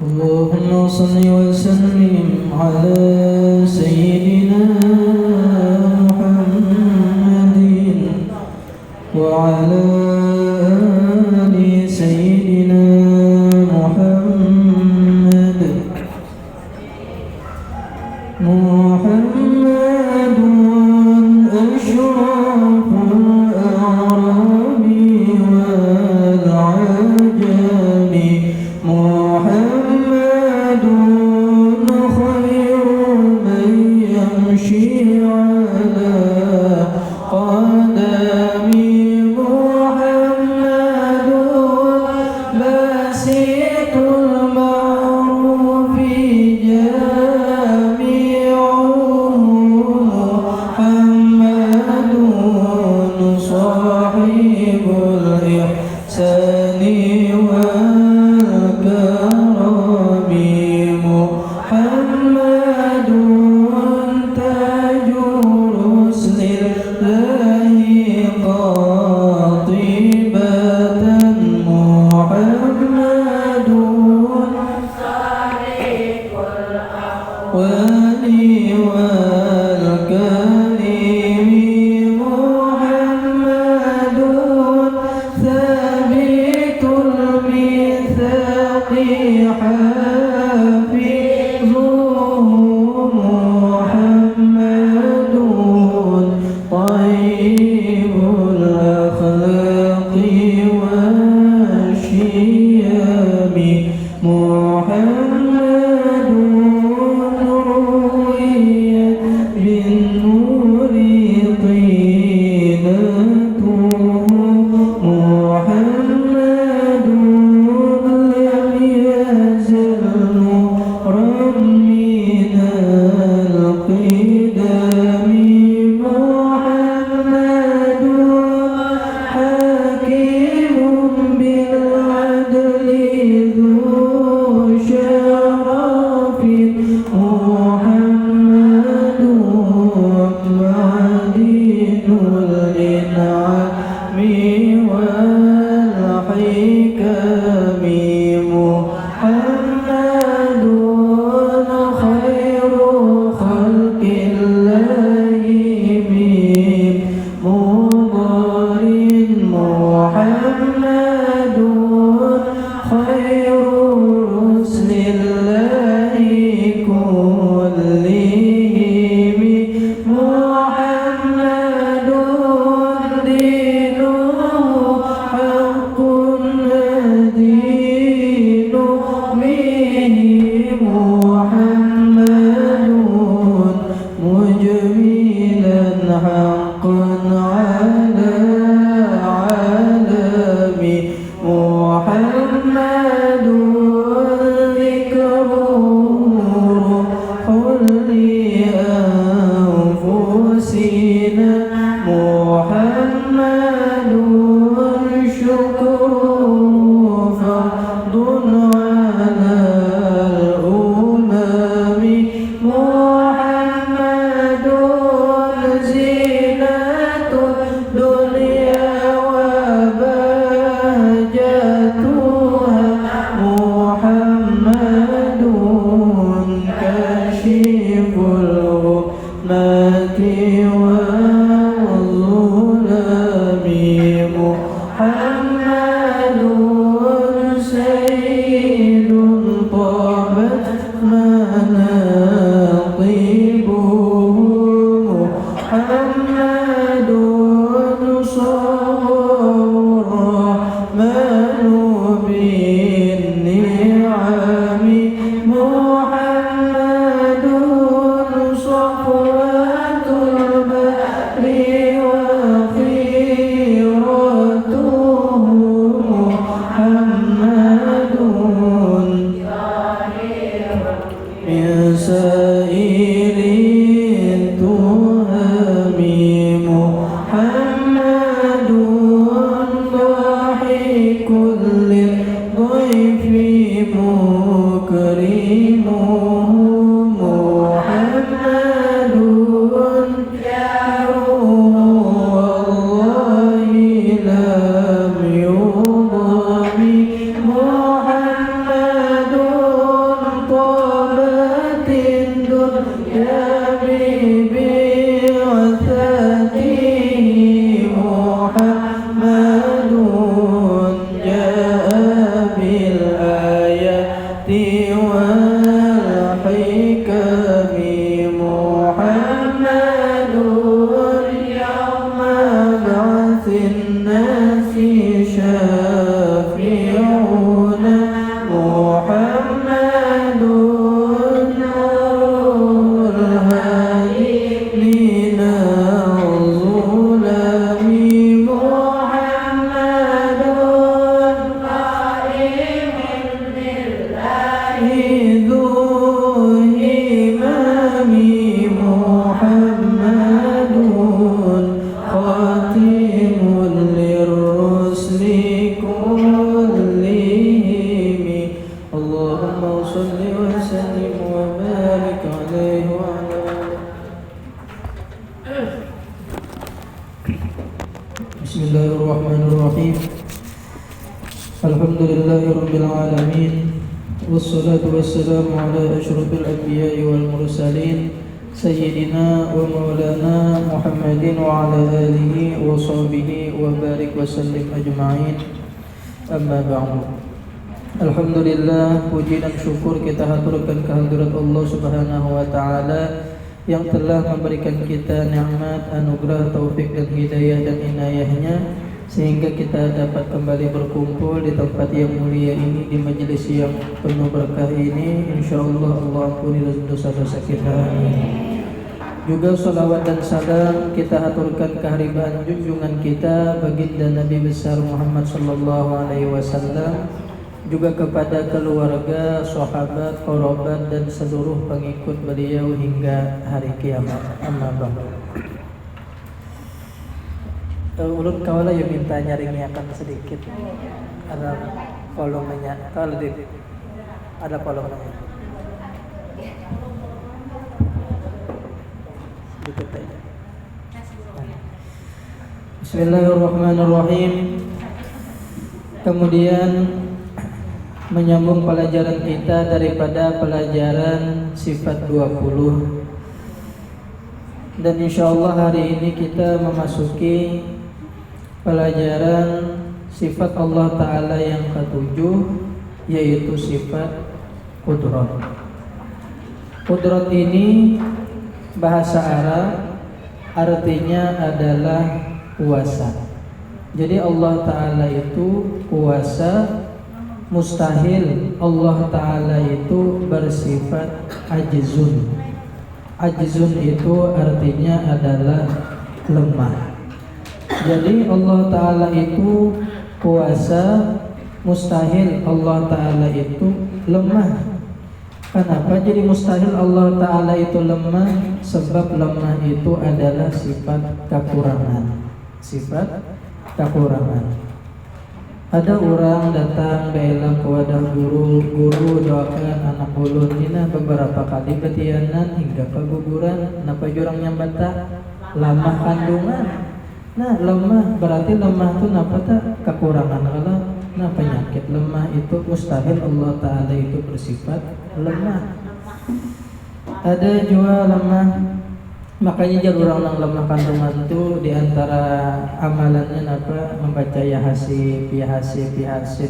اللهم صل وسلم على سيدنا محمد وعلى آل سيدنا محمد. محمد أشرف الأعراب والعجم، محمد خير من يمشي على قدم، محمد باسط المعروف جامعه، محمد صاحب الإحسان والكرم، محمد تاج رسل الله قاطبة، محمد صادق الأقوال والكريم، محمد ثابت الميثاق حافظه، محمد طيب الأخلاق والشيم، محمد رويت بالنور طينته، محمد لم يزل نورا من القدم، محمد حكيم بالعدل ذو شرف، محمد معدن الإنعام والحكم، محمد خير خلق الله من مضر، محمد خير رسل الله كلهم، محمد دينه حق دين به، محمد مجملا حقا على عالم، محمد ذكره روح لأنفسنا، محمد شكره فرض على الأمم، محمد زينة الدنيا وبهجتها، محمد كاشف الغمات والظلم، محمد سيد طابت مناقبه، محمد صبر الرحمن بالنعم، محمد صفوة البحر وخيرته، محمد من سائر التهم، محمد ضاحك للضيف مكرمه، محمد جاره والله لم يضم، محمد يا ببعثته محمد جاء بالآيات والحكم محمد يوم بعث الناس شافعنا محمد نور الهادي من الظلم محمد قائم بالله ذو إمام محمد خاتم للرسل كلهم اللهم صل وسلم وبارك عليه وعلى آله. بسم الله الرحمن الرحيم الحمد لله رب العالمين والصلاة والسلام على أشرف الأنبياء والمرسلين سيدنا ومولانا محمد وعلى آله وصحبه وبارك وسلم أجمعين أما بعد. Alhamdulillah, puji dan syukur kita haturkan kehadirat Allah Subhanahu wa taala yang telah memberikan kita nikmat, anugerah, taufik dan hidayah dan inayahnya sehingga kita dapat kembali berkumpul di tempat yang mulia ini, di majelis yang penuh berkah ini. Insyaallah Allah ampuni dosa-dosa kita. Juga salawat dan salam kita haturkan keharibaan junjungan kita baginda Nabi besar Muhammad sallallahu alaihi wasallam, juga kepada keluarga, sahabat, kerabat dan seluruh pengikut beliau hingga hari kiamat. Amma ba'du. Ulun kawala yang minta nyaringiakan sedikit. Ada volumenya. Kalau ada volumenya. Sedikit aja. Bismillahirrahmanirrahim. Kemudian menyambung pelajaran kita daripada pelajaran sifat 20, dan insyaallah hari ini kita memasuki pelajaran sifat Allah Ta'ala yang ketujuh, yaitu sifat qudrat. Qudrat ini bahasa Arab artinya adalah kuasa. Jadi Allah Ta'ala itu kuasa. Mustahil Allah Ta'ala itu bersifat ajizun. Ajizun itu artinya adalah lemah. Jadi Allah Ta'ala itu kuasa, mustahil Allah Ta'ala itu lemah. Kenapa jadi mustahil Allah Ta'ala itu lemah? Sebab lemah itu adalah sifat kekurangan. Sifat kekurangan. Ada orang datang dalam kepada guru doakan anak ulun dina beberapa kali betianan hingga keguguran. Napa jurang nyambata? Lemah kandungan. Nah, lemah berarti lemah itu napa tak? Kekurangan kalau nah penyakit lemah itu mustahil Allah Ta'ala itu bersifat lemah. Ada juga lemah. Makanya jar orang lemah kandungan itu diantara amalannya apa? Membaca ya hasib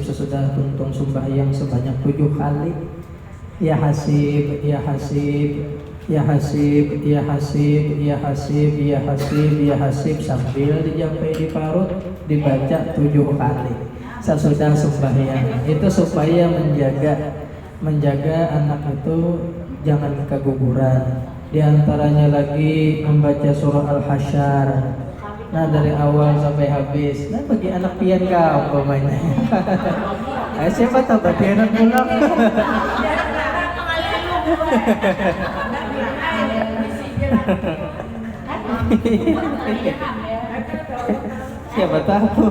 sesudah tuntung sembahyang sebanyak 7 kali. Ya hasib sambil dijampai di parut dibaca 7 kali sesudah sembahyang. Itu supaya menjaga anak itu jangan keguguran. Di antaranya lagi membaca surah Al-Hasyr. Nah, dari awal sampai habis. Nah, bagi anak pian kau umpamanya. Siapa tahu bagi anak pulang. Siapa tahu.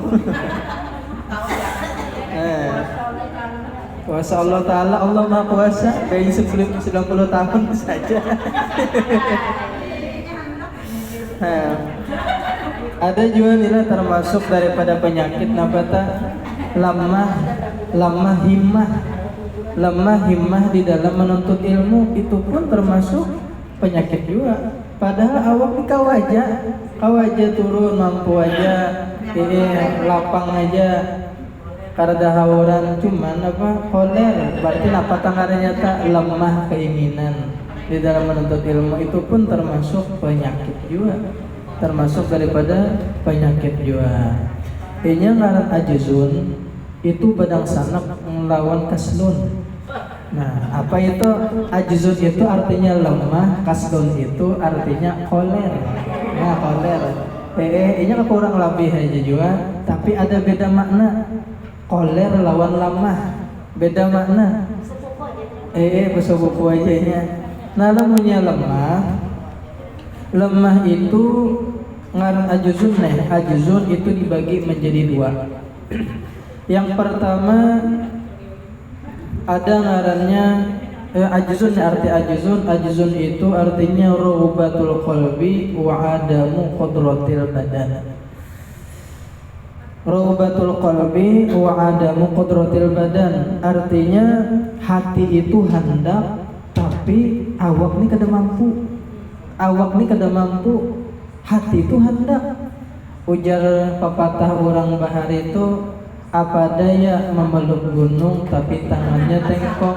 Kuasa Allah Ta'ala, Allah Maha Kuasa dari 90 tahun saja. Ada juga nilai termasuk daripada penyakit nabata lemah himmah di dalam menuntut ilmu, itu pun termasuk penyakit juga. Padahal awak ni kawaja turun mampu aja, lapang aja. Karena hauran cuman koler, berarti apa tangannya tak lemah keinginan di dalam menuntut ilmu, itu pun termasuk penyakit juga, termasuk daripada penyakit juga. Ini ngaran ajizun itu badang sanak melawan kaslun. Nah, apa itu ajizun? Itu artinya lemah, kaslun itu artinya koler. Nah, koler. Ini kurang lebih aja juga, tapi ada beda makna. Koler lawan lemah, beda makna. Besobuku aja nya. Nah, lamunnya lemah itu ngaran ajuzun nih. Ajuzun itu dibagi menjadi dua. Yang pertama ada ngarannya ajuzun. Arti ajuzun itu artinya rubatul qalbi wa adamu qudratil badan. Rubatul qalbi wa adamu qudratil badan artinya hati itu hendak tapi awak ni kada mampu. Hati itu hendak. Ujar pepatah orang bahar itu, apa daya memeluk gunung tapi tangannya tengkok,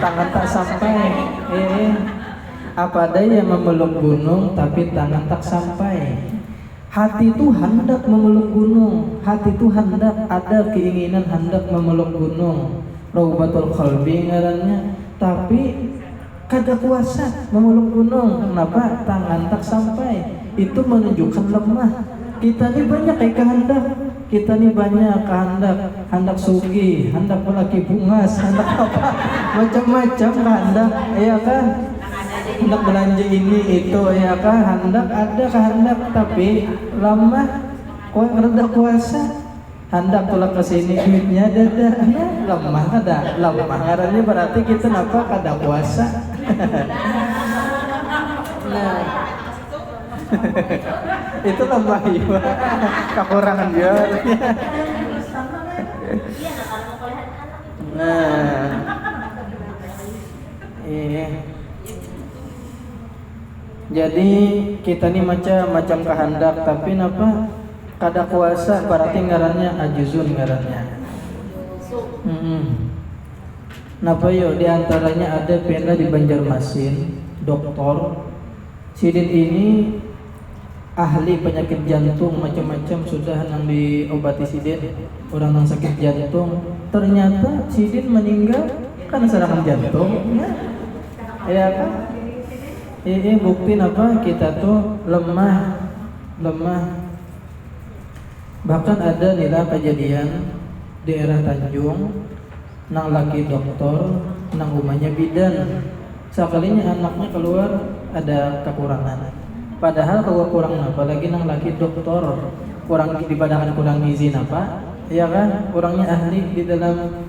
tangan tak sampai. Apa daya memeluk gunung tapi tangan tak sampai. Hati itu hendak memeluk gunung, hati itu hendak, ada keinginan hendak memeluk gunung, raubatul qalbi ngarannya, tapi kada kuasa memeluk gunung. Kenapa? Tangan tak sampai. Itu menunjukkan lemah. Kita ni banyak hendak sugi, hendak lelaki bungas, hendak apa, macam-macam kehendak, ya kan? Hendak belanja ini itu, ya kan? Hendak, tapi lemah, kok reda kuasa. Hendak tolak ke sini duitnya dada, lemah kada. Lemah ngarannya berarti kita napa kada kuasa. Nah, itu lemah juga, kekurangan dia. Nah, jadi kita nih macam kehendak tapi napa kada kuasa, berarti ngarannya ajuzun ngarannya. Napa yo diantaranya ada pena di Banjarmasin, doktor Sidin ini ahli penyakit jantung macam-macam sudah nang diobati Sidin, orang yang sakit jantung. Ternyata Sidin meninggal karena serangan jantung. Ya kan? Ini bukti apa kita tuh lemah. Bahkan ada nila kejadian daerah Tanjung, nang laki doktor, nang rumahnya bidan. Sekalinya anaknya keluar ada kekurangan. Padahal kekurangan apa lagi nang laki doktor, kurang dibadakan kurang gizi apa? Ya kan? Orangnya ahli di dalam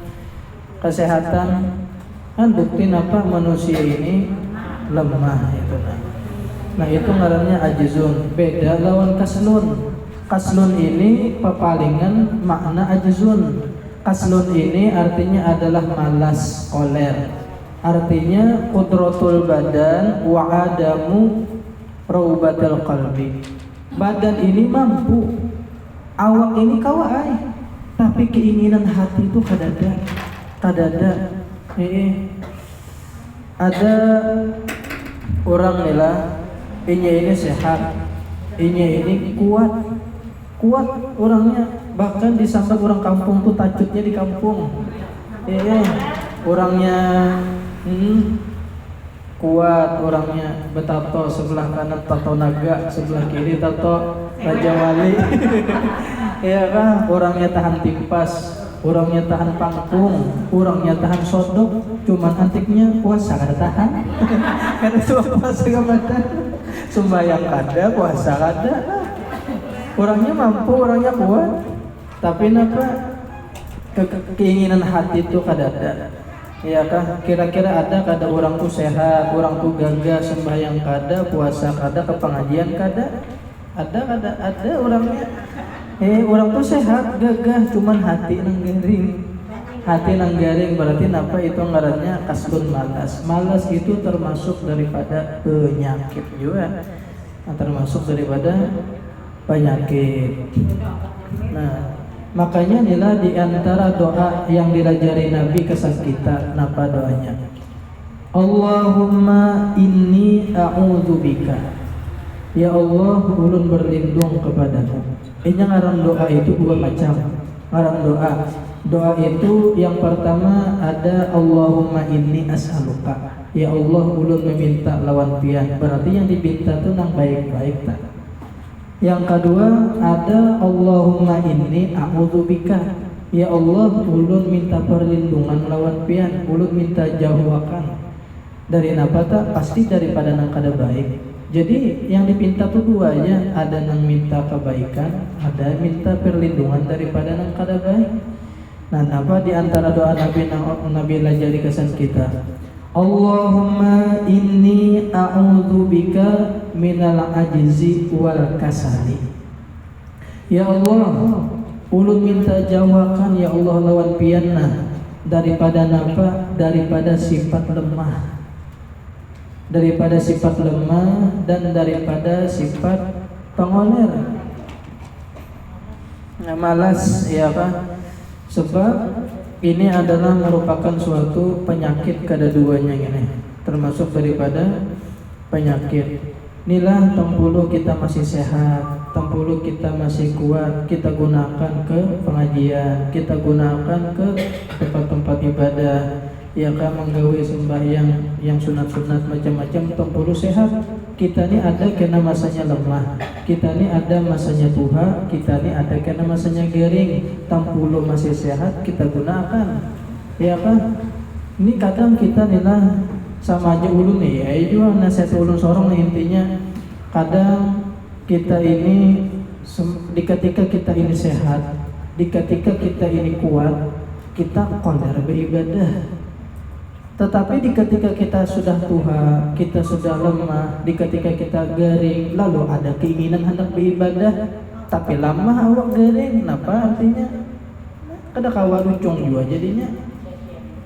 kesehatan. Kan bukti apa manusia ini lemah itu. Nah, itu ngarannya ajizun. Beda lawan kaslun. Kaslun ini pepalingan makna ajizun. Kaslun ini artinya adalah malas, koler. Artinya qudratul badan wa adamu raubatil qalbi. Badan ini mampu, awak ini kawai, tapi keinginan hati itu kadada. Ada orang nila, ini sehat, ini kuat orangnya, bahkan disambat orang kampung tuh tajudnya di kampung. Orangnya kuat, orangnya betato sebelah kanan tato naga, sebelah kiri tato raja wali. Ya kan, orangnya tahan timpas, orangnya tahan pangkung, orangnya tahan sodok, cuman antiknya puasa kada tahan. Karena itu puasa kada, sembahyang kada, puasa kada. Orangnya mampu, orangnya kuat, tapi napa keinginan hati itu kada ada. Ya kan, kira-kira ada kada orang tuh sehat, orang tuh gagah, sembahyang kada, puasa kada, ke pengajian kada? Ada orangnya. Orang tuh sehat, gagah, cuman hati nang garing. hati nang garing berarti apa itu ngarannya kasbun malas. Malas itu termasuk daripada penyakit juga. Termasuk daripada penyakit. Nah, makanya inilah di antara doa yang dirajari Nabi kesan kita. Napa doanya? Allahumma inni a'udzubika. Ya Allah, ulun berlindung kepadamu. Ini ngaran doa itu dua macam. Ngaran doa. Doa itu yang pertama ada Allahumma inni as'aluka. Ya Allah, ulun meminta lawan pian. Berarti yang diminta itu nang baik-baik tak. Yang kedua ada Allahumma inni a'udzubika. Ya Allah, ulun minta perlindungan lawan pian. Ulun minta jauhakan dari napa tak? Pasti daripada nang kada baik. Jadi yang dipinta tuh dua aja, ada nang minta kebaikan, ada minta perlindungan daripada nang kada baik. Nah, apa di antara doa Nabi nang Nabi lajari kesan kita? Allahumma inni a'udzubika minal ajzi wal kasali. Ya Allah, ulun minta jauhakan ya Allah lawan pianna daripada napa? Daripada sifat lemah. Daripada sifat lemah dan daripada sifat pengoler. Nah, malas ya apa? Sebab ini adalah merupakan suatu penyakit kedua-duanya ini, termasuk daripada penyakit. Inilah tempulu kita masih sehat, tempulu kita masih kuat, kita gunakan ke pengajian, kita gunakan ke tempat-tempat ibadah. Ya kan menggawe sembahyang yang sunat-sunat macam-macam tempulu sehat. Kita ni ada kena masanya lemah, kita ni ada masanya tuha, kita ni ada kena masanya gering. Tempulu masih sehat kita gunakan. Ya kan? Ini kadang kita ni lah sama aja ulun nih. Ya juga nasihat ulun sorong nih intinya. Kadang kita ini di ketika kita ini sehat, di ketika kita ini kuat, kita qadar beribadah. Tetapi di ketika kita sudah tua, kita sudah lemah, di ketika kita garing, lalu ada keinginan hendak beribadah, tapi lama awak garing, kenapa artinya? Kada kawa lucung juga jadinya,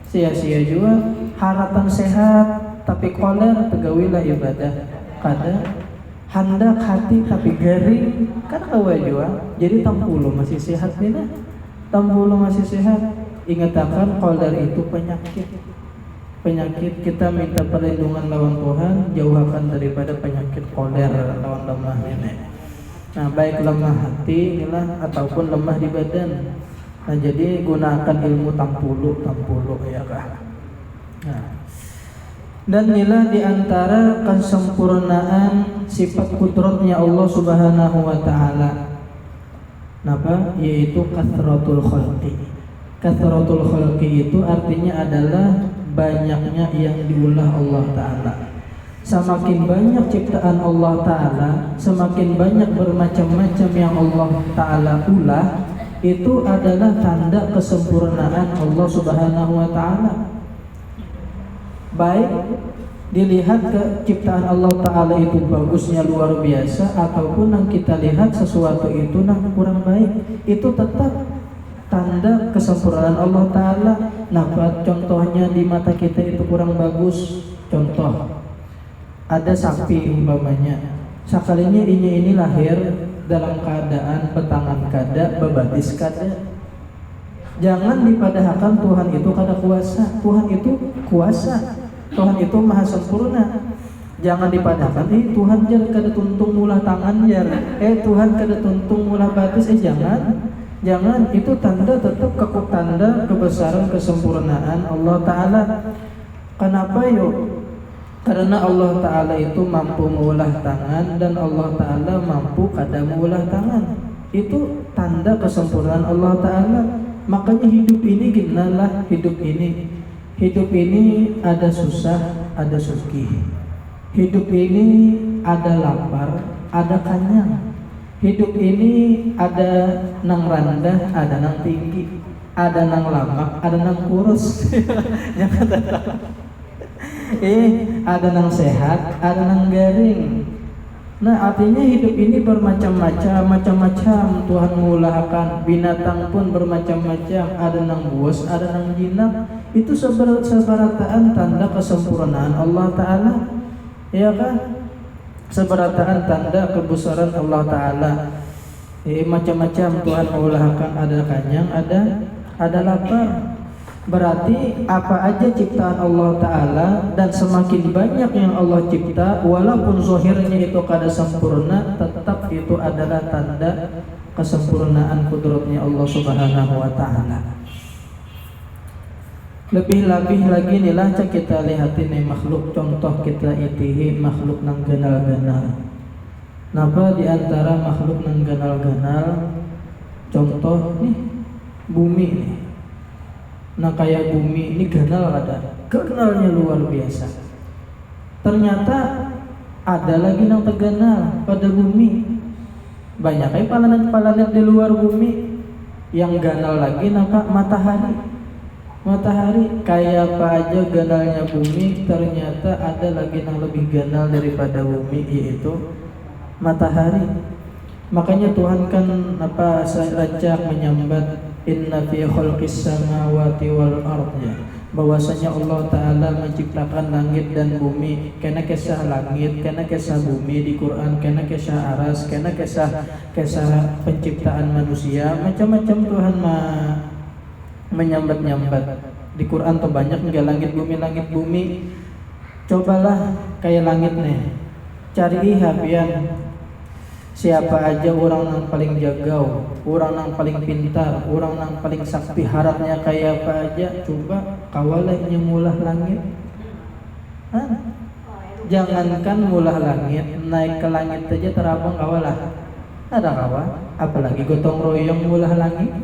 sia-sia juga. Harapan sehat, tapi koler tegawilah ibadah. Kada hendak hati tapi garing, kada kawa juga. Jadi tampulu masih sehat bina, tampulu masih sehat. Ingatkan koler itu penyakit. Penyakit kita minta perlindungan lawan Tuhan, jauhkan daripada penyakit koler lawan lemah ini. Nah, baik lemah hati inilah ataupun lemah di badan. Nah, jadi gunakan ilmu tampulu ya kah. Nah, dan inilah di antara kesempurnaan sifat kudratnya Allah Subhanahu wa taala. Napa? Yaitu kathratul khalqi. Kathratul khalqi itu artinya adalah banyaknya yang diulah Allah Ta'ala. Semakin banyak ciptaan Allah Ta'ala, semakin banyak bermacam-macam yang Allah Ta'ala ulah, itu adalah tanda kesempurnaan Allah Subhanahu wa Ta'ala. Baik dilihat ke ciptaan Allah Ta'ala itu bagusnya luar biasa, ataupun yang kita lihat sesuatu itu yang kurang baik, itu tetap tanda kesempurnaan Allah Ta'ala. Nah, contohnya di mata kita itu kurang bagus. Contoh, ada sapi umpamanya, sekalinya ini lahir dalam keadaan petangan kada, bebatis kada. Jangan dipadahkan Tuhan itu kada kuasa. Tuhan itu kuasa, Tuhan itu maha sempurna. Jangan dipadahkan, Tuhan jar kada tuntung mulah tangan jar, Tuhan kada tuntung mulah batis, Jangan, itu tanda tetap tanda kebesaran kesempurnaan Allah Ta'ala. Kenapa yuk? Karena Allah Ta'ala itu mampu mengulah tangan, dan Allah Ta'ala mampu kada mengulah tangan. Itu tanda kesempurnaan Allah Ta'ala. Makanya hidup ini ginalah hidup ini. Hidup ini ada susah, ada sugih. Hidup ini ada lapar, ada kenyang. Hidup ini ada nang rendah, ada nang tinggi, ada nang lama, ada nang kurus. Jangan tahu. Ada nang sehat, ada nang garing. Nah, artinya hidup ini bermacam-macam, macam-macam Tuhan mengulahkan. Binatang pun bermacam-macam, ada nang buas, ada nang jinak. Itu seberataan tanda kesempurnaan Allah Ta'ala, ya kan? Seberataan tanda kebesaran Allah Ta'ala. Macam-macam Tuhan mengulahkan, ada kanyang, ada lapar. Berarti apa aja ciptaan Allah Ta'ala, dan semakin banyak yang Allah cipta, walaupun zahirnya itu kada sempurna, tetap itu adalah tanda kesempurnaan kudratnya Allah Subhanahu wa Ta'ala. Lebih-lebih lagi nilah kita lihatin makhluk, contoh kita itihi makhluk nang ganal-ganal. Napa diantara makhluk nang ganal-ganal, contoh nih bumi nih. Nah kayak bumi ini ganal, ada ganalnya luar biasa. Ternyata ada lagi yang terganal pada bumi. Banyak kayak planet-planet di luar bumi yang ganal lagi. Napa matahari kayak apa aja ganalnya bumi, ternyata ada lagi yang lebih ganal daripada bumi, yaitu matahari. Makanya Tuhan kan racak menyambat inna fi khalqis samawati wal ardi, bahwasanya Allah Ta'ala menciptakan langit dan bumi. Karena kisah langit, karena kisah bumi di Quran, karena kisah aras, karena kisah penciptaan manusia. Macam-macam Tuhan menyambat-nyambat di Quran tuh banyak nggak langit bumi. Cobalah kayak langit nih, cari habian siapa aja orang yang paling jagau, orang yang paling pintar, orang yang paling sakti, harapnya kayak apa aja. Coba kawalnya mulah langit. Jangankan mulah langit, naik ke langit aja terabang kawalah. Ada kawan, apalagi gotong royong mulah langit.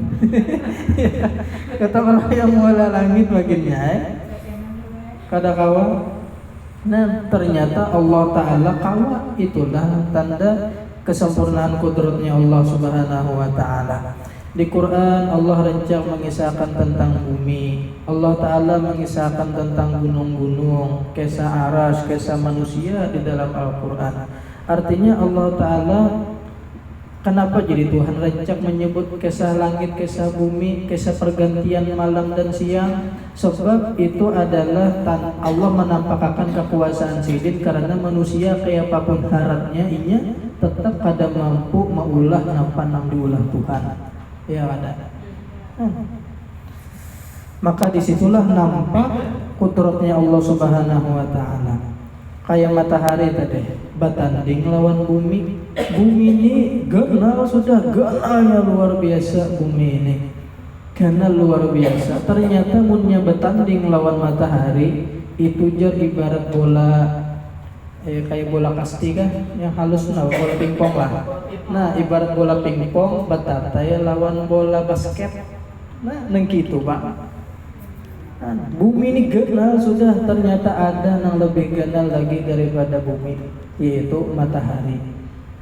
Gotong royong mulah langit bagiannya, kada kawan. Nah ternyata Allah Ta'ala kawa, itulah tanda kesempurnaan kudratnya Allah Subhanahu wa Ta'ala. Di Quran Allah rencang mengisahkan tentang bumi, Allah Ta'ala mengisahkan tentang gunung-gunung, kisah aras, kisah manusia di dalam Al-Quran. Artinya Allah Ta'ala, kenapa jadi Tuhan rencang menyebut kisah langit, kisah bumi, kisah pergantian malam dan siang? Sebab itu adalah Allah menampakkan kekuasaan sidin, karena manusia kayak apapun harapnya inya tetap kada mampu maulah napa nang diulah Tuhan. Ya ada. Maka disitulah nampak kudratnya Allah Subhanahu wa Ta'ala. Kayak matahari tadi batanding lawan bumi. Bumi ini ganal, sudah ganalnya luar biasa bumi ini. Ganal luar biasa. Ternyata munnya batanding lawan matahari itu jar ibarat bola, kayak bola kasti kan yang halus, nah bola pingpong lah. Nah ibarat bola pingpong batatai lawan bola basket. Nah neng gitu Pak. Nah, bumi ini ganal sudah, ternyata ada yang lebih ganal lagi daripada bumi, yaitu matahari.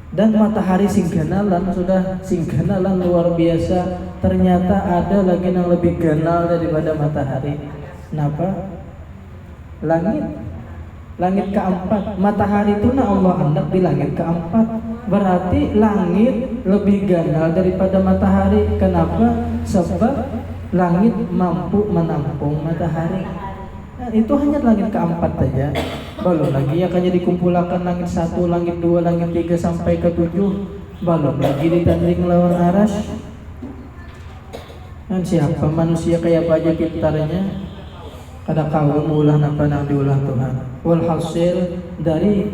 Dan matahari singganalan sudah singganalan luar biasa, ternyata ada lagi yang lebih ganal daripada matahari. Kenapa? Langit keempat. Matahari itu Allah hendak di langit keempat. Berarti langit lebih ganal daripada matahari. Kenapa? Sebab langit mampu menampung matahari. Nah, itu hanya langit keempat saja. Belum lagi akannya dikumpulkan langit 1, langit 2, langit 3 sampai ke 7. Belum lagi ditanding lawan aras. Dan siapa manusia kayak apa aja pintarnya, kada kawan ulah napa nang diulah Tuhan. Walhasil dari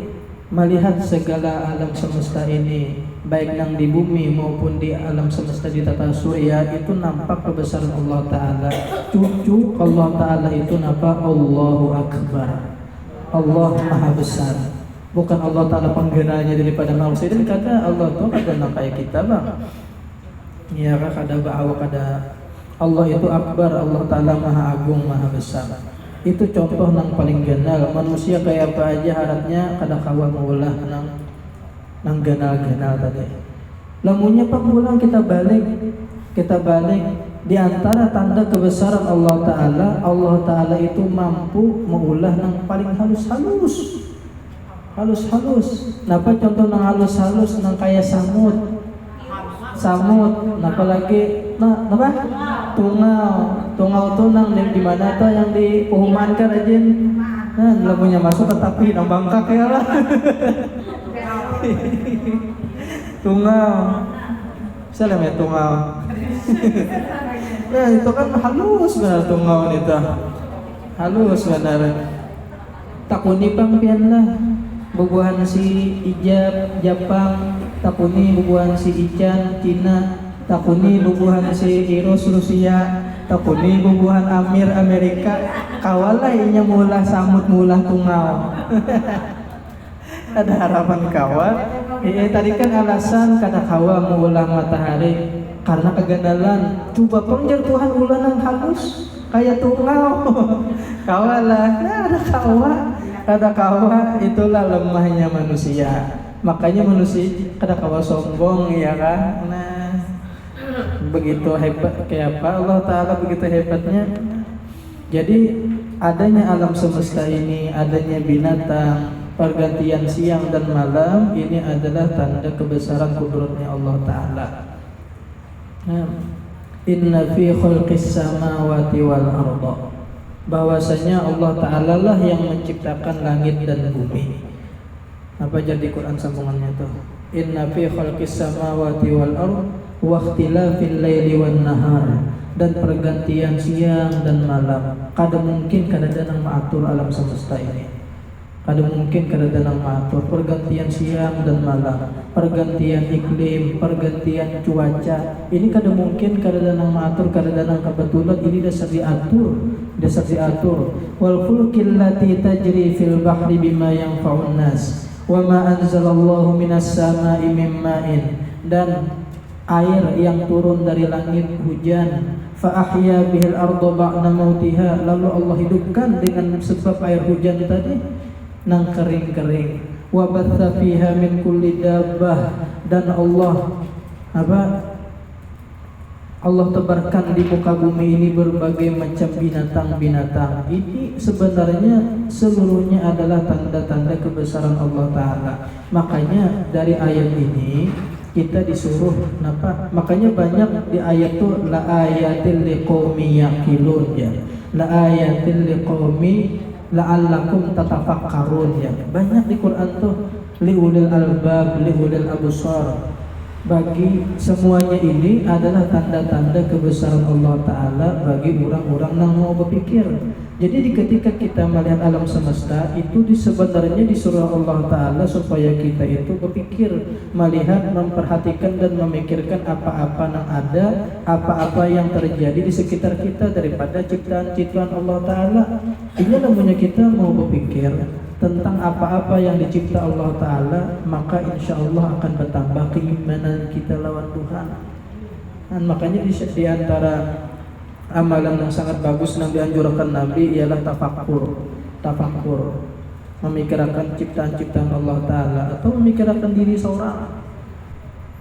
melihat segala alam semesta ini, baik yang di bumi maupun di alam semesta di tata surya, itu nampak kebesaran Allah Ta'ala. Cucu Allah Ta'ala itu nampak Allahu Akbar, Allah Maha Besar. Bukan Allah Ta'ala penggenanya daripada manusia. Dan kata Allah itu kada kayak kita bang, ya kada ba'awa kada. Allah itu Akbar, Allah Ta'ala Maha Agung, Maha Besar. Itu contoh yang paling ganal. Manusia kayak apa aja harapnya kada kawa maulah nang ganal-ganal tadi. Lamunnya pak pulang kita balik di antara tanda kebesaran Allah Ta'ala itu mampu maulah nang paling halus-halus. halus-halus. Napa contoh nang halus-halus nang kaya samut. Napa lagi? Napa? Tungau tuh nang di mana tuh yang di Uhuman kan rajin. Nah, lagunya masuk tetapi nang bangkak ya lah. Tungau. Salam ya tungau. Nah, itu kan halus benar tungau itu. Halus benar. Takuni pang pian lah. Bubuhan si Ijab Jepang, takuni bubuhan si Ican Cina, takuni bubuhan si Irus Rusia, takuni bubuhan Amir Amerika. Kawalah inya mulah samut mulah tungau. Ada harapan kawal. Tadi kan alasan kada kawa mulah matahari karena kegandalan. Coba pengjar Tuhan ulah nang halus kayak tungau. Kawalah, nah ada kawa itulah lemahnya manusia. Makanya manusia kada kawa sombong ya kan. Nah, begitu hebat kayak apa Allah Ta'ala, begitu hebatnya. Jadi adanya alam semesta ini, adanya binatang, pergantian siang dan malam, ini adalah tanda kebesaran kudratnya Allah Ta'ala. Inna fi khalqis samawati wal arda, bahwasanya Allah Ta'ala lah yang menciptakan langit dan bumi. Apa jadi Quran sambungannya tuh? Inna fi khalqis samawati wal arda wa ikhtilafil laili wan nahar, dan pergantian siang dan malam. Kada mungkin kada nang maatur alam semesta ini. Kada mungkin kada nang maatur pergantian siang dan malam, pergantian iklim, pergantian cuaca. Ini kada mungkin kada nang maatur, kada nang kebetulan. Ini dasar diatur. Wal fulkil lati tajri fil bahri bima yanfa'un nas wa ma anzalallahu minas sama'i mim ma'in, dan air yang turun dari langit, hujan. Fa ahya bihil arda ba'da mautiha, lalu Allah hidupkan dengan sebab air hujan tadi nang kering-kering. Wa batha fiha min kulli dabbah, dan Allah tebarkan di muka bumi ini berbagai macam binatang-binatang. Ini sebenarnya seluruhnya adalah tanda-tanda kebesaran Allah Ta'ala. Makanya dari ayat ini kita disuruh makanya banyak di ayat itu la ayatil liqaumi yaqilun ya. La ayatil liqaumi la'allakum tatafakkarun ya. Banyak di Quran tuh liulil albab, liulil absar. Bagi semuanya ini adalah tanda-tanda kebesaran Allah Ta'ala bagi orang-orang yang mau berpikir. Jadi ketika kita melihat alam semesta itu sebenarnya disuruh Allah Ta'ala supaya kita itu berpikir, melihat, memperhatikan dan memikirkan apa-apa yang ada, apa-apa yang terjadi di sekitar kita daripada ciptaan-ciptaan Allah Ta'ala. Ini namanya kita mau berpikir tentang apa-apa yang dicipta Allah Ta'ala, maka insya Allah akan bertambah keimanan kita lawan Tuhan. Dan makanya di antara amalan yang sangat bagus yang dianjurkan Nabi ialah tafakkur, memikirkan ciptaan-ciptaan Allah Ta'ala atau memikirkan diri seorang.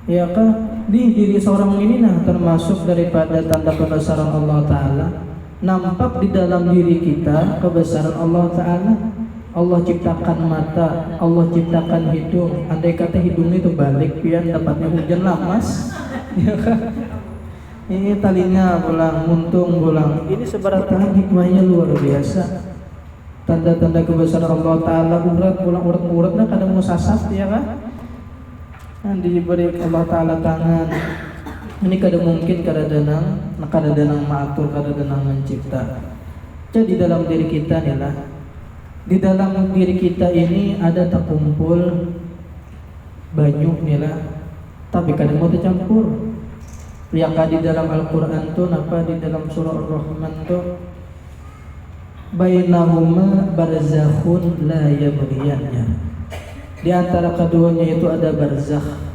Ya kan, di diri seorang ini termasuk daripada tanda kebesaran Allah Ta'ala. Nampak di dalam diri kita kebesaran Allah Ta'ala. Allah ciptakan mata, Allah ciptakan hidung. Andai kata hidung itu balik, pian dapatnya hujan lamas. Ya kan? Ini talinya pulang, muntung pulang. Ini sebaratan hikmahnya luar biasa. Tanda-tanda kebesaran Allah Ta'ala, urat-uratnya kadang mau sasat ya kan? Nanti diberi Allah Ta'ala tangan. Ini kadang mungkin kada danang maatur, kada danang mencipta. Jadi dalam diri kita nih lah, di dalam diri kita ini ada terkumpul banyak nih lah, tapi kadang mau tercampur. Yang di dalam Al-Quran tuh di dalam surah Ar-Rahman tuh bainahuma barzakhun la yabghiyan. Di antara keduanya itu ada barzakh.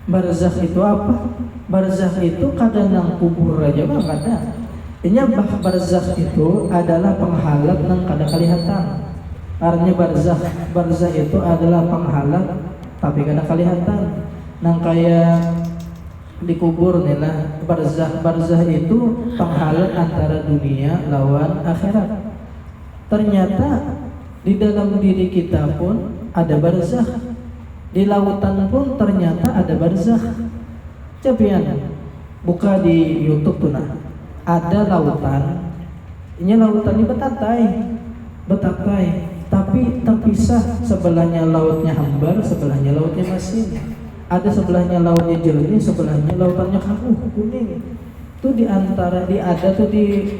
Barzakh itu apa? Barzakh itu kadang nang kubur aja mah kada. Ini barzakh itu adalah penghalang nang kada kelihatan. Artinya barzakh itu adalah penghalang tapi kada kelihatan. Nang kayak dikubur nih lah, barzakh itu penghalang antara dunia lawan akhirat. Ternyata di dalam diri kita pun ada barzakh. Di lautan pun ternyata ada barzakh. Cobian buka di YouTube tuh nah. Ada lautan. Ini lautan ini betatai, tapi terpisah, sebelahnya lautnya hambar, sebelahnya lautnya masin. Ada sebelahnya lautnya jernih, sebelahnya lautannya kuning. Tuh di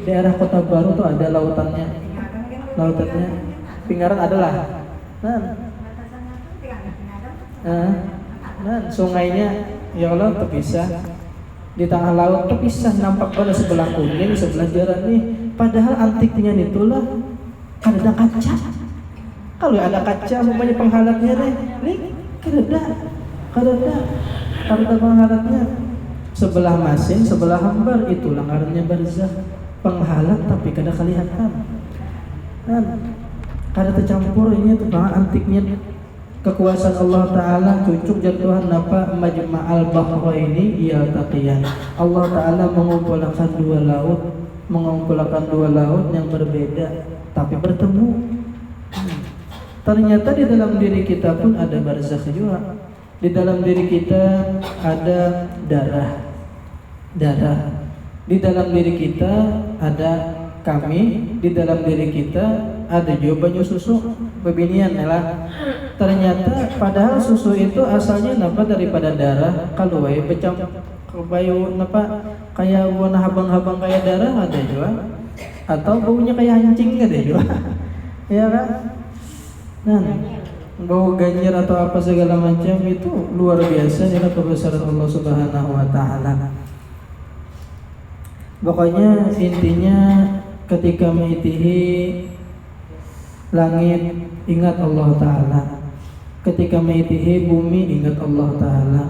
daerah Kota Baru tuh ada lautannya Pingaran adalah. Sungainya ya Allah terpisah. Di tengah laut terpisah, nampak pada sebelah kuning, sebelah jernih. Padahal antiknya itulah ada kaca. Kalau ada kaca, umpamanya penghalatnya nih kada penghalatnya. Sebelah masin, sebelah hambar, itulah ngarannya barzakh. Penghalat tapi kada kelihatan. Kada tercampur ini tuh antiknya kekuasaan Allah Ta'ala. Cucuk jatuhan napa majma'al bahraini yaltaqiyan. Allah Ta'ala mengumpulkan dua laut yang berbeda tapi bertemu. Ternyata di dalam diri kita pun ada barzakh juga. Di dalam diri kita ada darah. Di dalam diri kita ada kami. Di dalam diri kita ada juga banyu susu bebinian lah. Ternyata padahal susu itu asalnya napa daripada darah. Kalau wae bayu napa kayak warna habang-habang kayak darah ada juga, atau baunya kayak hancing ada juga. Ya kan? Bau ganjil atau apa segala macam itu luar biasa. Inilah kebesaran Allah Subhanahu wa Ta'ala. Pokoknya intinya ketika mengitihi langit ingat Allah Ta'ala, ketika mengitihi bumi ingat Allah Ta'ala,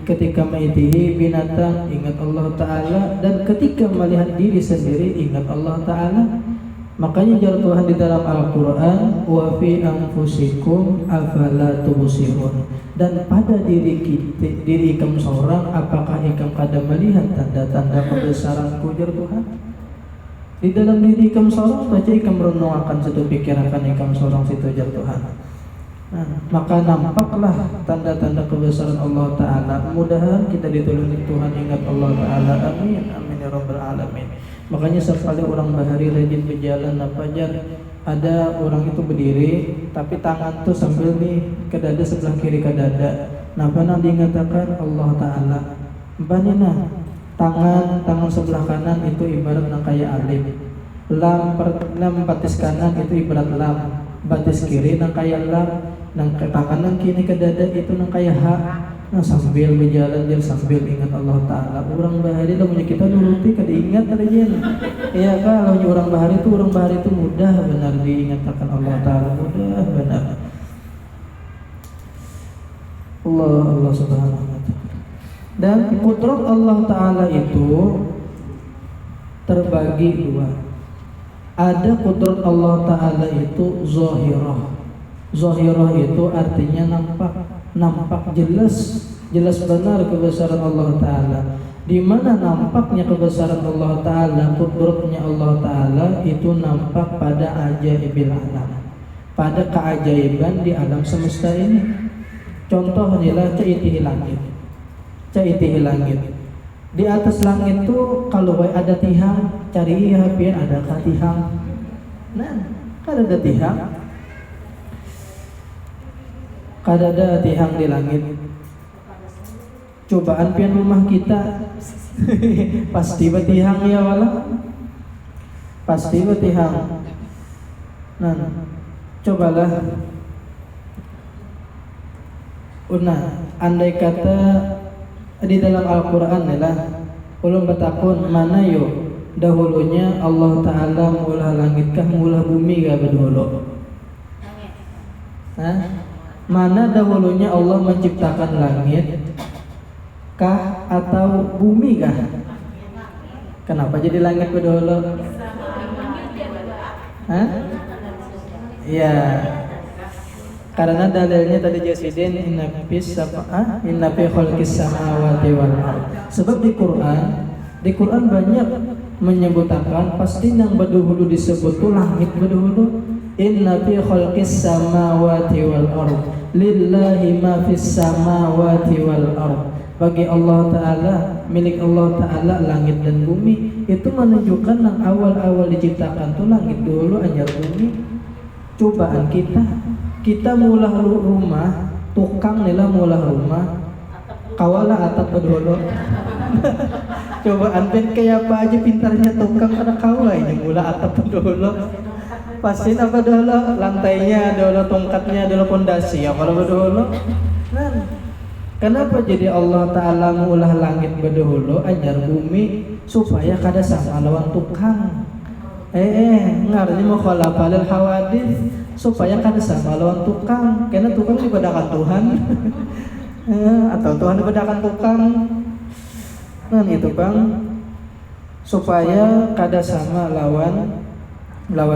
ketika mengitihi binatang ingat Allah Ta'ala, dan ketika melihat diri sendiri ingat Allah Ta'ala. Makanya jar Tuhan di dalam Al-Quran, wa fi anfusikum afala tubsirun, dan pada diri ikam seorang apakah ikam kada melihat tanda-tanda kebesaranku, jar Tuhan. Di dalam diri ikam seorang baca ikam renungkan satu pikiran ikam seorang situ, jar Tuhan. Maka nampaklah tanda-tanda kebesaran Allah Ta'ala. Mudah-mudahan kita ditolong Tuhan ingat Allah Ta'ala. Amin, amin ya rabbal alamin. Makanya sekali orang bahari rajin berjalan jar, ada orang itu berdiri tapi tangan tuh sambil nih ke dada, sebelah kiri ke dada. Napa nang diingatakan Allah Ta'ala. Banina tangan sebelah kanan itu ibarat nang kayak alif. Lam batis kanan itu ibarat lam. Batis kiri nang kayak lam. Nang tangan nang kini ke dada itu nang kayak ha. Nah sambil berjalan dia sambil ingat Allah Ta'ala. Orang bahari lah punya kita nuruti kada ingat ada jen. Iya kalau orang bahari itu mudah benar diingatkan Allah Ta'ala, mudah benar. Allah Subhanahu wa Ta'ala. Dan kudrat Allah Ta'ala itu terbagi dua. Ada kudrat Allah Ta'ala itu zahirah. Zahirah itu artinya nampak jelas benar kebesaran Allah Ta'ala. Di mana nampaknya kebesaran Allah Ta'ala, kudratnya Allah Ta'ala itu nampak pada ajaibil alam, pada keajaiban di alam semesta ini. Contoh inilah caitihi langit. Di atas langit tuh kalau ada tihang, cari biar ada tihang. Nah, kalau ada tihang, kada ada tihang di langit. Cobaan pian rumah kita pasti betihang ya wala. Pasti betihang. Nah, cobalah andai kata di dalam Al-Qur'an adalah ulun batakun mana yo dahulunya Allah Ta'ala mengulah langit kah mengulah bumi kah dahulu? Mana dahulunya Allah menciptakan langit kah atau bumi kah? Kenapa jadi langit dahulu? Ya, karena dalilnya tadi jasidin inna fi khalqis samawati wal ard. Sebab di Quran banyak menyebutkan pasti yang berdahulu disebut tuh langit berdahulu. Inna fi khalqis samawati wal ard lillahi ma fis samawati wal ard. Bagi Allah Ta'ala, milik Allah Ta'ala langit dan bumi. Itu menunjukkan yang awal-awal diciptakan tuh langit dulu anyar bumi. Cobaan kita mulah rumah, tukang nila mulah rumah, kawala atap dulu. Cobaan ben kayak apa aja pintarnya tukang kada kawa ini mula atap dulu. Pasti apa dulu lantainya, dulu tongkatnya, dulu pondasi ya kalau dulu. Nah, kenapa jadi Allah Ta'ala mengulah langit berdahulu anyar bumi supaya kada sama lawan tukang. Ngarani mukhalafal hawadits supaya kada sama lawan tukang. Karena tukang dibadakan Tuhan. Atau Tuhan dibadakan tukang. Nah itu Bang, supaya kada sama lawan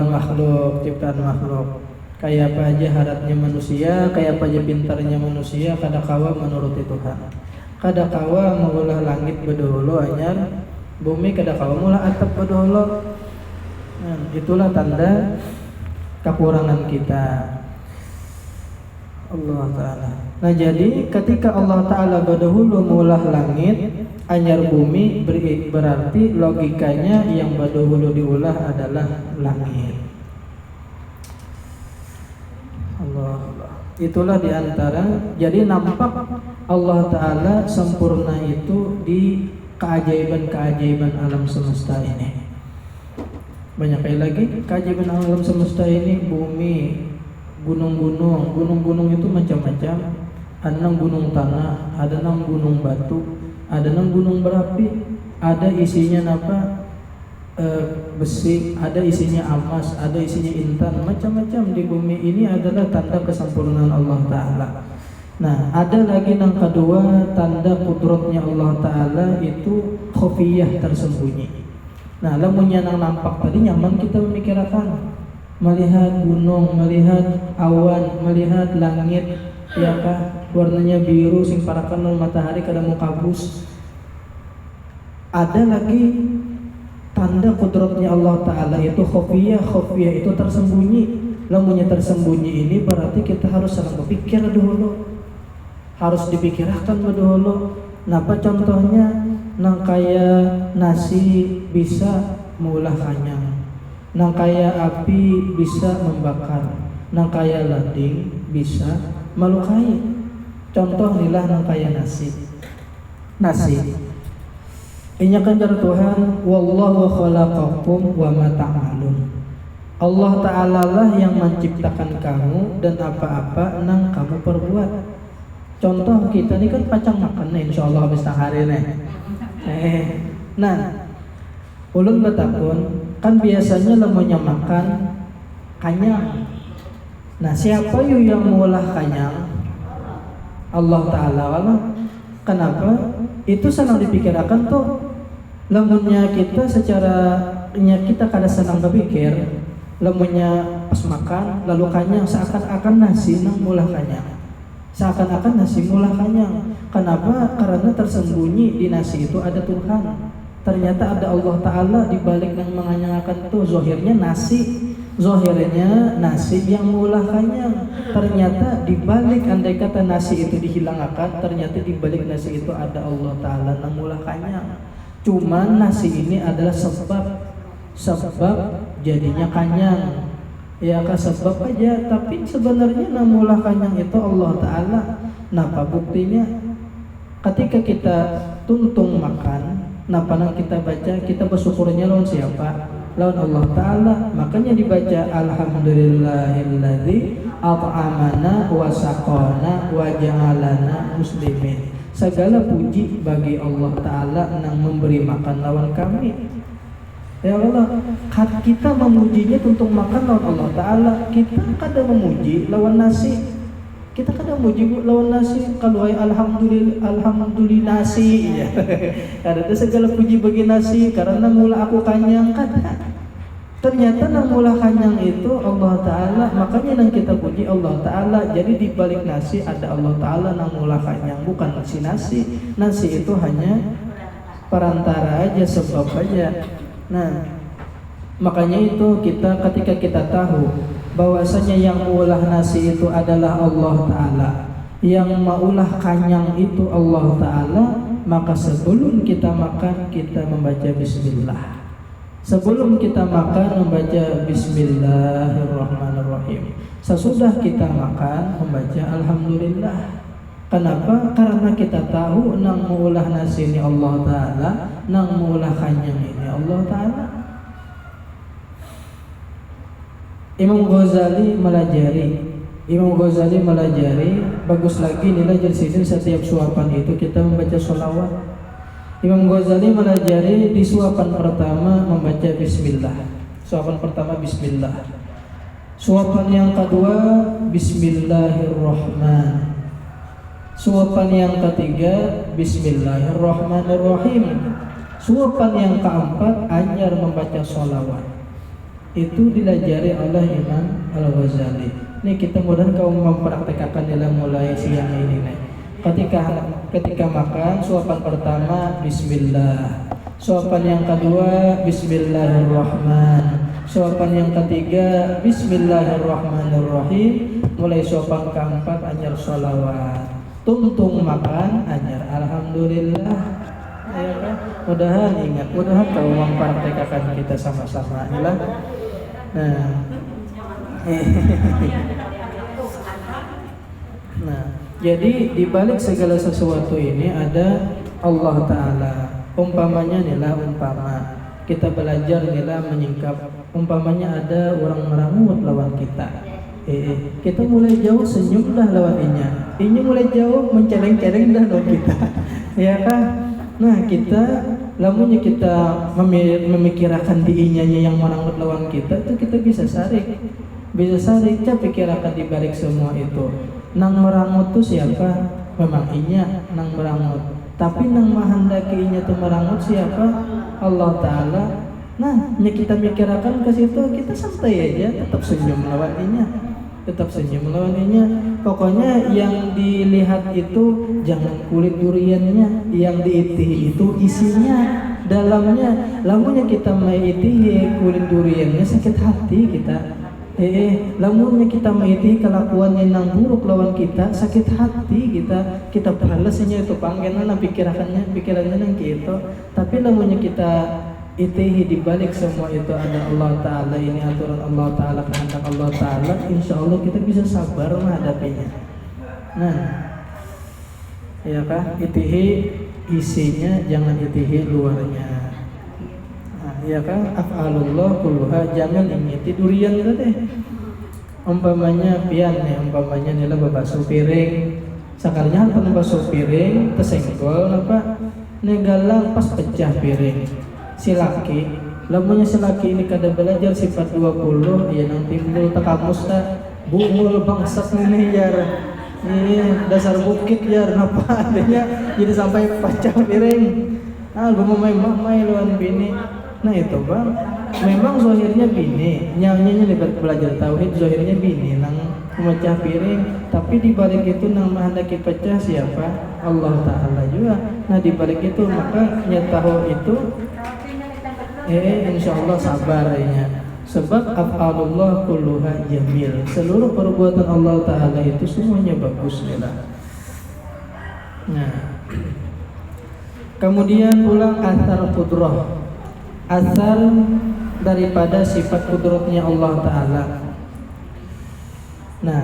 makhluk, ciptaan makhluk. Kayak apa aja haratnya manusia, kayak apa aja pintarnya manusia, kada kawa menuruti Tuhan. Kada kawa mengulah langit berdahulu anyar bumi, kada kawa mengulah atap berdahulu. Nah, itulah tanda kekurangan kita. Allah Ta'ala. Nah jadi ketika Allah Ta'ala berdahulu mengulah langit anyar bumi, berarti logikanya yang berdahulu diulah adalah langit. Allah. Itulah diantara, jadi nampak Allah Ta'ala sempurna itu di keajaiban-keajaiban alam semesta ini. Banyak lagi keajaiban alam semesta ini, bumi, gunung-gunung itu macam-macam. Ada nang gunung tanah, ada nang gunung batu, ada nang gunung berapi, ada isinya besi, ada isinya emas, ada isinya intan, macam-macam di bumi ini adalah tanda kesempurnaan Allah Ta'ala. Nah, ada lagi yang kedua, tanda kudratnya Allah Ta'ala itu khafiyah, tersembunyi. Nah, lamunnya yang nampak tadi nyaman kita memikirkan, melihat gunung, melihat awan, melihat langit, ya kah, warnanya biru sing parakan matahari kada mau kabus. Ada lagi tanda kudratnya Allah Ta'ala itu khafiyah itu tersembunyi. Lamunnya tersembunyi ini berarti kita harus sering berpikir dulu, harus dipikirkan dulu. Napa contohnya, nang kaya nasi bisa mengolah kanyang, nang kaya api bisa membakar, nang kaya lading bisa melukai. Contoh inilah nang kaya nasi. Inyakan dari Tuhan, wallahu khalaqakum wa ma ta'malun. Allah Ta'ala lah yang menciptakan kamu dan apa-apa nang kamu perbuat. Contoh kita ini kan pacang makan nih, insyaallah habis hari nih. Nah, ulun betakun kan biasanya lemonya makan kanyang. Nah, siapa yang mengolah kanyang? Allah Ta'ala. Kenapa? Itu senang dipikirkan tuh. Lemunnya kita kita kada senang berpikir. Lemunnya pas makan lalu kanyang, seakan-akan nasi nang mulah kanyang. Seakan-akan nasi mulah kanyang. Kenapa? Karena tersembunyi di nasi itu ada Tuhan. Ternyata ada Allah Ta'ala di balik yang menganyangkan itu. Zahirnya nasi yang mulah kanyang. Ternyata di balik andai kata nasi itu dihilangkan, ternyata di balik nasi itu ada Allah Ta'ala yang mulah kanyang. Cuman nasi ini adalah sebab jadinya kanyang. Ya sebab aja, tapi sebenarnya namulah kanyang itu Allah Ta'ala. Napa buktinya? Ketika kita tuntung makan, napa nang kita baca, kita bersyukurnya lawan siapa? Lawan Allah Ta'ala. Makanya dibaca alhamdulillahilladzi at'amana wa saqana wa ja'alana muslimin. Segala puji bagi Allah Ta'ala yang memberi makan lawan kami. Ya Allah, kita memujinya untuk makan lawan Allah Ta'ala. Kita kada memuji lawan nasi. Kita kada memuji lawan nasi. Kalau alhamdulillah nasi, ya. Kada ada segala puji bagi nasi karena mula aku kanyang, kada. Ternyata nang mula kanyang itu Allah Ta'ala. Makanya nang kita puji Allah Ta'ala. Jadi di balik nasi ada Allah Ta'ala nang mula kanyang, bukan nasi. Nasi itu hanya perantara aja, sebab aja. Nah, makanya itu ketika kita tahu bahwasanya yang maulah nasi itu adalah Allah Ta'ala, yang maulah kanyang itu Allah Ta'ala, maka sebelum kita makan kita membaca bismillah. Sebelum kita makan membaca bismillahirrahmanirrahim. Sesudah kita makan membaca alhamdulillah. Kenapa? Karena kita tahu nang maulah nasi ini Allah Ta'ala, nang maulah kanyang ini Allah Ta'ala. Imam Ghazali melajari bagus lagi nilai jersihin setiap suapan itu kita membaca sholawat. Imam Ghazali melajari di suapan pertama membaca bismillah. Suapan pertama bismillah. Suapan yang kedua bismillahirrahman. Suapan yang ketiga bismillahirrahmanirrahim. Suapan yang keempat anyar membaca sholawat. Itu dilajari oleh Imam Al-Ghazali. Ini kita mudah kau mempraktekkan dalam mulai siang ini nih. Ketika makan suapan pertama bismillah. Suapan yang kedua bismillahirrahman. Suapan yang ketiga bismillahirrahmanirrahim. Mulai suapan keempat anyar sholawat. Tuntung makan anyar alhamdulillah. Ya kan? Mudahan ingat, mudahan kau mempraktekkan kita sama-sama lah. Nah, jadi di balik segala sesuatu ini ada Allah Ta'ala. Umpamanya inilah umpama kita belajar inilah menyingkap. Umpamanya ada orang merangut lawan kita. Kita mulai jauh senyum dah lawan inya. Inya mulai jauh menceleng-celeng dah lawan kita. Ya kan? Nah, lamunnya kita memikirkan di inyanya yang merangut lawan kita, itu kita bisa sarik. Pikirkan di balik semua itu. Nang merangut tuh siapa? Memang inya nang merangut. Tapi nang menghendaki inya tuh merangut siapa? Allah Ta'ala. Nah, kita mikirkan ke situ, kita santai aja, tetap senyum lawan inya. Pokoknya yang dilihat itu jangan kulit duriannya, yang diitihi itu isinya, dalamnya. Lamunnya kita mengitihi kulit duriannya sakit hati kita. Lamunnya kita mengitihi kelakuannya yang buruk lawan kita sakit hati kita balasnya itu panggilan pikirannya nang gitu. Tapi lamunnya kita itihi di balik semua itu ada Allah Ta'ala, ini aturan Allah Ta'ala, kehendak Allah Ta'ala, insya Allah kita bisa sabar menghadapinya. Nah, ya kan, itihi isinya, jangan itihi luarnya. Nah, ya kan, af'alullah kulluha, jangan ingiti durian itu deh. Umpamanya pian nih, umpamanya nila babasuh piring, sekalinya harus babasuh piring, tersenggol apa, negalang pas pecah piring. Si laki, lamunya si laki ini kada belajar sifat 20, ya nang timbul tekamus ta bungul bangsat ini jar. Ini dasar bukit jar apa adanya jadi sampai pecah piring. Gua mau main lawan bini. Nah itu bang, memang zahirnya bini, nyanyinya belajar tauhid, zahirnya bini nang memecah piring, tapi di balik itu nang menghendaki pecah siapa? Allah Ta'ala juga. Nah di balik itu maka nyatahu itu insya Allah sabarnya. Sebab af'alullah kulluha jamil. Seluruh perbuatan Allah Ta'ala itu semuanya bagus lah. Nah, kemudian pulang athar qudrah, asal daripada sifat kudratnya Allah Ta'ala. Nah,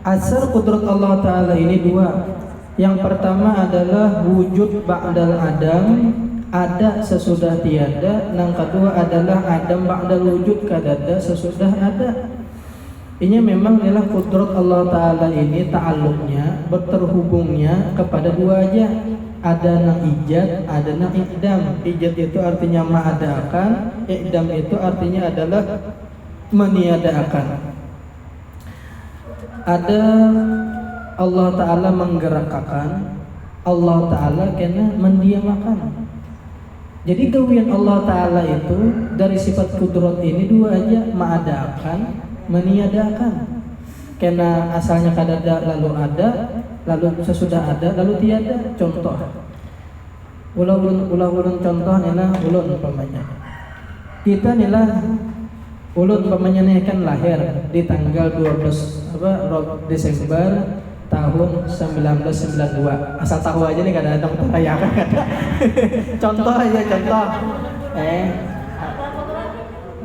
asal kudrat Allah Ta'ala ini dua. Yang pertama adalah wujud ba'dal adam, ada sesudah tiada. Yang kedua adalah adam ba'dal wujud, kadada sesudah ada. Ini memang adalah kudrat Allah Ta'ala ini ta'alluqnya, berterhubungnya kepada dua aja. Ada nang ijad, ada nang i'dam. Ijad itu artinya mengadakan, i'dam itu artinya adalah meniadakan. Ada Allah Ta'ala menggerakkan, Allah Ta'ala kena mendiamakan. Jadi gawian Allah Ta'ala itu dari sifat kudrat ini dua aja, mengadakan, meniadakan. Karena asalnya kadada lalu ada, lalu sesudah ada, lalu tiada. Contoh, ulah-ulun contoh nila ulun umpamanya. Kita nila ulun umpamanya nih kan lahir di tanggal 12 Desember tahun 1992. Asal tahu aja nih, kada ada merayakan kada. Contoh aja contoh.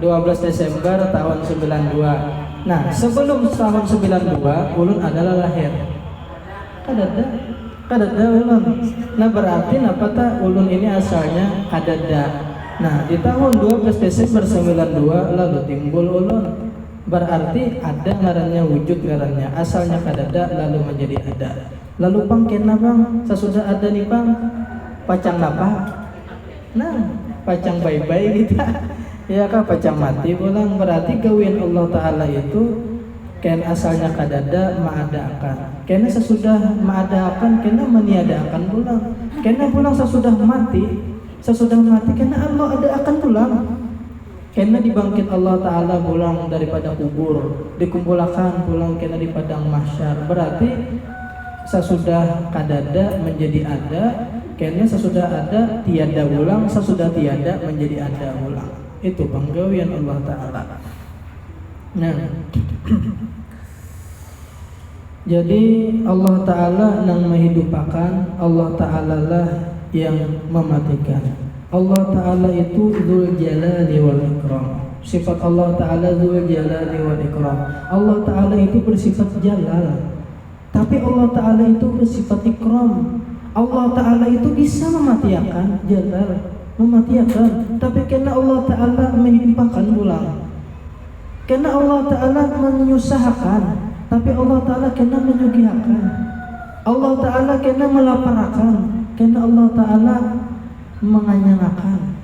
12 Desember tahun 92. Nah, sebelum tahun 92 ulun adalah lahir. Kadada ulun. Nah, berarti apa ta ulun ini asalnya kadada. Nah, di tahun 12 Desember 92 lalu timbul ulun. Berarti ada ngarannya wujud, ngarannya asalnya kadada lalu menjadi ada. Lalu pang kena bang, sesudah ada nih bang, pacang apa? Nah, pacang bye-bye kita. Ya kah pacang mati ulang. Berarti gawian Allah Ta'ala itu ken asalnya kadada ma'adakan. Kena sesudah ma'adakan kena meniadakan pulang. Kena pulang sesudah mati kena Allah ada akan pulang. Kena dibangkit Allah Ta'ala pulang daripada kubur, dikumpulkan pulang kena di padang mahsyar. Berarti sesudah kadada menjadi ada, kena sesudah ada tiada ulang, sesudah tiada menjadi ada ulang. Itu penggawian Allah Ta'ala. Nah, jadi Allah Ta'ala yang menghidupakan, Allah Ta'ala lah yang mematikan. Allah Ta'ala itu Dzul Jalali wal Ikram. Sifat Allah Ta'ala Dzul Jalali wal Ikram. Allah Ta'ala itu bersifat jalal, tapi Allah Ta'ala itu bersifat ikram. Allah Ta'ala itu bisa mematikan, jalal, mematikan, tapi karena Allah Ta'ala menghidupkan ulang. Karena Allah Ta'ala menyusahkan, tapi Allah Ta'ala kena menyugihakan. Allah Ta'ala kena melaparkan, karena Allah Ta'ala menganyangakan.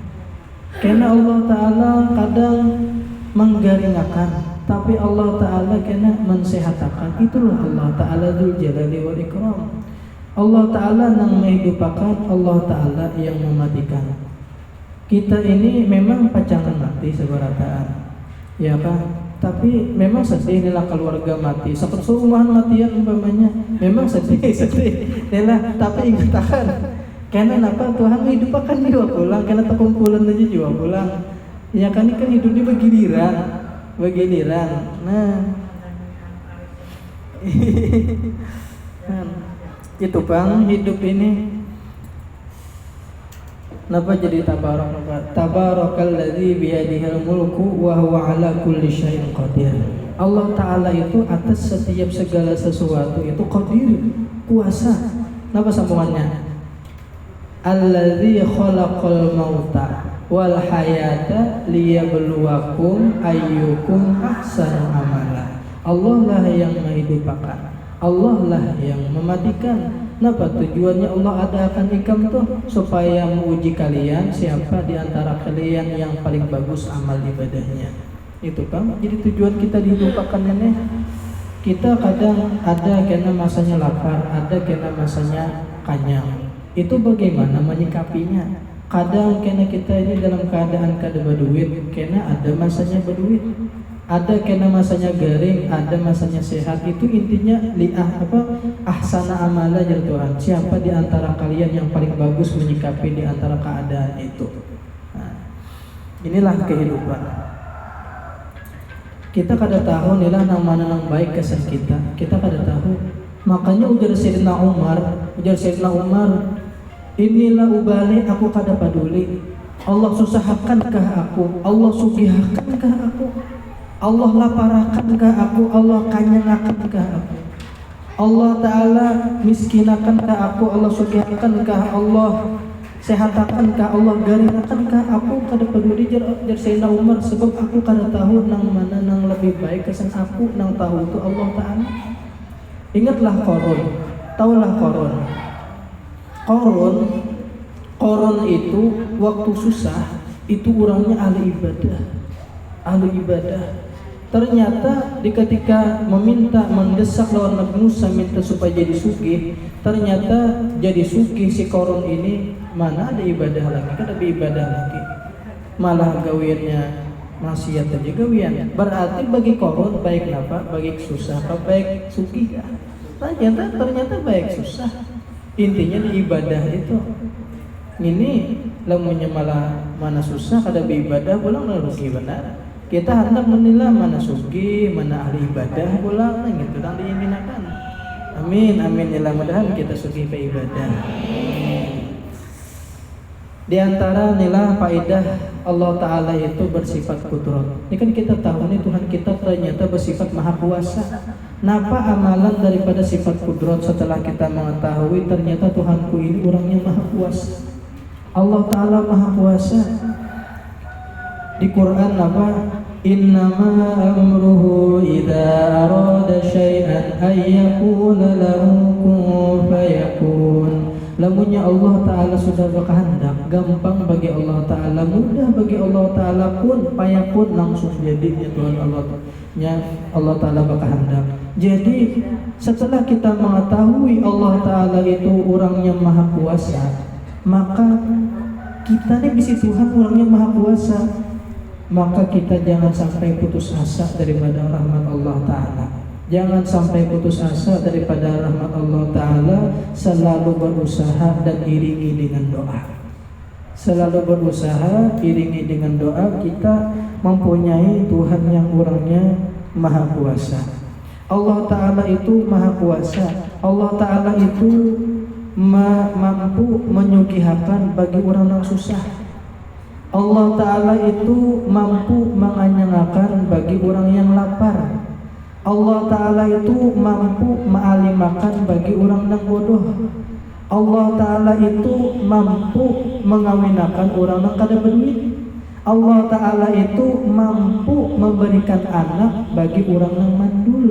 Karena Allah Ta'ala kadang menggaringakan, tapi Allah Ta'ala kena mensehatakan. Itulah Allah Ta'ala Dzul Jalali wal Ikram. Allah Ta'ala yang menghidupakan, Allah Ta'ala yang mematikan. Kita ini memang pacangan mati seberataan, ya kan? Tapi memang sedih inilah keluarga mati. Seperti serumahan matian umpamanya, memang sedih. Inilah, tapi ingatkan. Karena apa Tuhan hidupkan jiwa pulang, karena terkumpulan aja jiwa pulang. Ya kan ini kan hidupnya begiliran. Nah, itu bang hidup ini. Napa jadi Tabarakalladzi biyadihil mulku wa huwa ala kulli syai'in qadir. Allah Ta'ala itu atas setiap segala sesuatu itu qadir, kuasa. Napa sambungannya? Alladzi khalaqal mauta wal hayata liyabluwakum ayyukum ahsanu amala. Allah lah yang menghidupkan, Allah lah yang mematikan. Napa tujuannya Allah adakan ikam tuh? Supaya menguji kalian siapa di antara kalian yang paling bagus amal ibadahnya. Itu kan jadi tujuan kita dihidupkan ini. Kita kadang ada karena masanya lapar, ada karena masanya kenyang. Itu bagaimana menyikapinya? Kadang kena kita ini dalam keadaan kada berduit, kena ada masanya berduit, ada kena masanya garing, ada masanya sehat. Itu intinya ahsana amala ya Tuhan. Siapa di antara kalian yang paling bagus menyikapi di antara keadaan itu? Nah, inilah kehidupan. Kita kada tahu nilah nang mana nang baik kesan kita. Kita kada tahu. Makanya ujar Sayyidina Umar, inilah ubali aku kada peduli. Allah susahkankah aku? Allah sugihkankah aku? Allah laparakankah aku? Allah kanyangakankah aku? Allah Ta'ala miskinakankah aku? Allah sugihkankah? Allah sehatankah? Allah garinakankah aku? Kada peduli jar Sayyidina Umar, sebab aku kada tahu nang mana nang lebih baik kesan aku. Nang tahu itu Allah Ta'ala. Ingatlah Qarun. Taulah Qarun. Qarun itu waktu susah itu orangnya ahli ibadah. Ternyata ketika mendesak lawan Nabi Musa minta supaya jadi sugih, ternyata jadi sugih si Qarun ini mana ada ibadah lagi, kan ada ibadah lagi, malah gawiannya maksiat aja gawian. Berarti bagi Qarun baik apa? Baik susah apa baik sugih? Ternyata baik susah. Intinya di ibadah itu. Ini lamunnya malah mana susah kada beribadah pulang rugi benar. Kita hendak menilai mana sugi, mana ahli ibadah, bola gitu dan diinginkan. Amin, amin. Mudah-mudahan kita sugi pe ibadah. Di antara nilai faedah Allah Ta'ala itu bersifat kudrat. Ini kan kita tahu nih Tuhan kita ternyata bersifat maha kuasa. Napa amalan daripada sifat kudrat setelah kita mengetahui ternyata Tuhanku ini orangnya maha kuasa. Allah Ta'ala maha kuasa. Di Quran apa? Innama amruhu idza arada syai'an ayyaqula lahu kun fayakun. Lamunnya Allah Ta'ala sudah berkehendak, gampang bagi Allah Ta'ala, mudah bagi Allah Ta'ala, kun fayakun, langsung jadinya Tuhan Allah Ta'ala berkehendak. Jadi setelah kita mengetahui Allah Ta'ala itu orangnya maha kuasa, maka kita nih bisi Tuhan orangnya maha kuasa, maka kita jangan sampai putus asa daripada rahmat Allah Ta'ala. Jangan sampai putus asa daripada rahmat Allah Ta'ala. Selalu berusaha dan iringi dengan doa. Selalu berusaha, iringi dengan doa. Kita mempunyai Tuhan yang orangnya maha kuasa. Allah Ta'ala itu maha kuasa. Allah Ta'ala itu mampu menyugihakan bagi orang yang susah. Allah Ta'ala itu mampu menganyangakan bagi orang yang lapar. Allah Ta'ala itu mampu mengalimakan bagi orang yang bodoh. Allah Ta'ala itu mampu mengawinakan orang yang kada berduit. Allah Ta'ala itu mampu memberikan anak bagi orang yang mandul.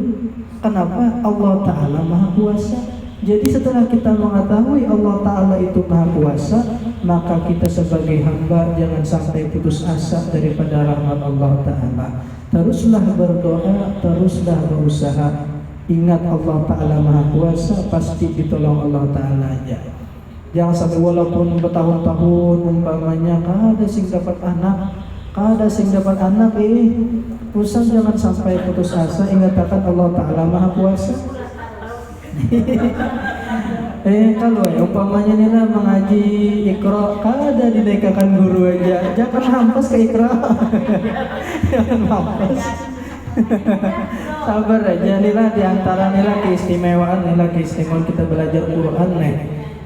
Kenapa? Allah Ta'ala maha kuasa. Jadi setelah kita mengetahui Allah Ta'ala itu maha kuasa, maka kita sebagai hamba jangan sampai putus asa daripada rahmat Allah Ta'ala. Teruslah berdoa, teruslah berusaha. Ingat Allah Ta'ala maha kuasa, pasti ditolong Allah Ta'ala aja. Jangan sampai walaupun bertahun-tahun umpamanya kada sing dapat anak, usah jangan sampai putus asa. Ingat akan Allah Ta'ala maha kuasa. Kalau umpamanya nila mengaji Iqra, kada dinaikkan guru aja, jangan hampas ke Iqra. Jangan hampas. Sabar aja nila, diantara nila keistimewaan kita belajar Quran nih.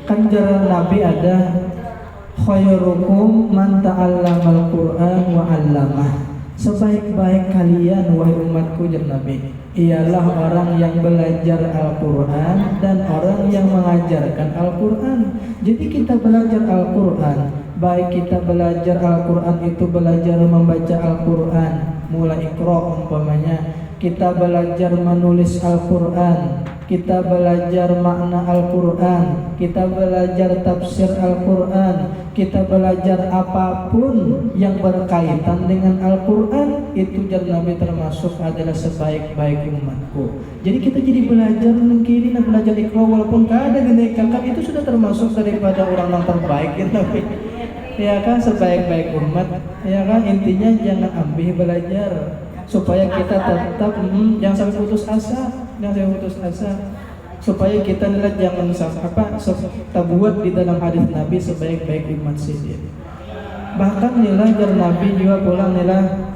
Kan jalan Nabi ada khairukum man ta'allamal Quran wa 'allamah. Sebaik-baik kalian wahai umatku, jar Nabi, ialah orang yang belajar Al-Quran dan orang yang mengajarkan Al-Quran. Jadi kita belajar Al-Quran, baik kita belajar Al-Quran itu belajar membaca Al-Quran, mulai Iqra umpamanya, kita belajar menulis Al-Quran, kita belajar makna Al-Quran, kita belajar tafsir Al-Quran, kita belajar apapun yang berkaitan dengan Al-Quran, itu jar Nabi termasuk adalah sebaik-baik umatku. Jadi kita jadi belajar mengkiri dan belajar Iqra walaupun kada dinaikkan, itu sudah termasuk daripada orang yang terbaik ya Nabi. Ya kan, sebaik-baik umat. Ya kan, intinya jangan ambil belajar supaya kita tetap jangan sampai putus asa, supaya kita lihat jangan kita buat di dalam hadis Nabi sebaik-baik umat sendiri. Bahkan nilai jar Nabi juga pulang nilai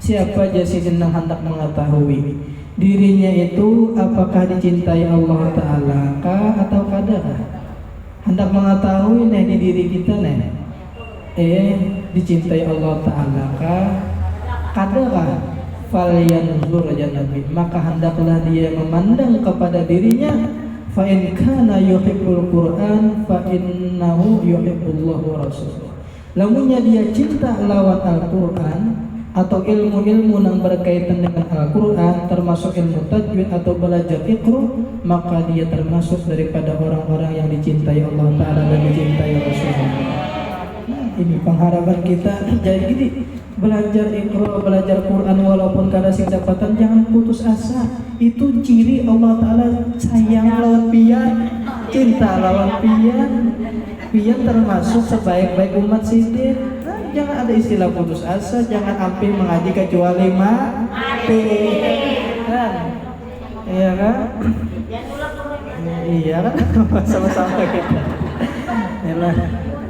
siapa jasidin yang hendak mengetahui dirinya itu apakah dicintai Allah Ta'ala kah atau kadakah, hendak mengetahui nih di diri kita nih dicintai Allah Ta'ala kah kadakah, falyanzur aja Nabi, maka hendaklah dia memandang kepada dirinya. Fa in kana yuhibbul Qur'an fa innahu yuhibbullahu wa rasuluh. Lamunnya dia cinta lawan Al-Qur'an atau ilmu-ilmu yang berkaitan dengan Al-Qur'an, termasuk ilmu tajwid atau belajar Iqra, maka dia termasuk daripada orang-orang yang dicintai Allah Ta'ala dan dicintai Rasulullah. Ini pengharapan kita. Jadi belajar Iqra, belajar Quran walaupun kada sing dapatan, jangan putus asa. Itu ciri Allah Ta'ala sayang lawan pian, cinta lawan pian. Pian termasuk sebaik-baik umat sidin. Jangan ada istilah putus asa, jangan ambil mengaji kecuali mati. Kan? Iya kan? Iya kan? Sama-sama kita.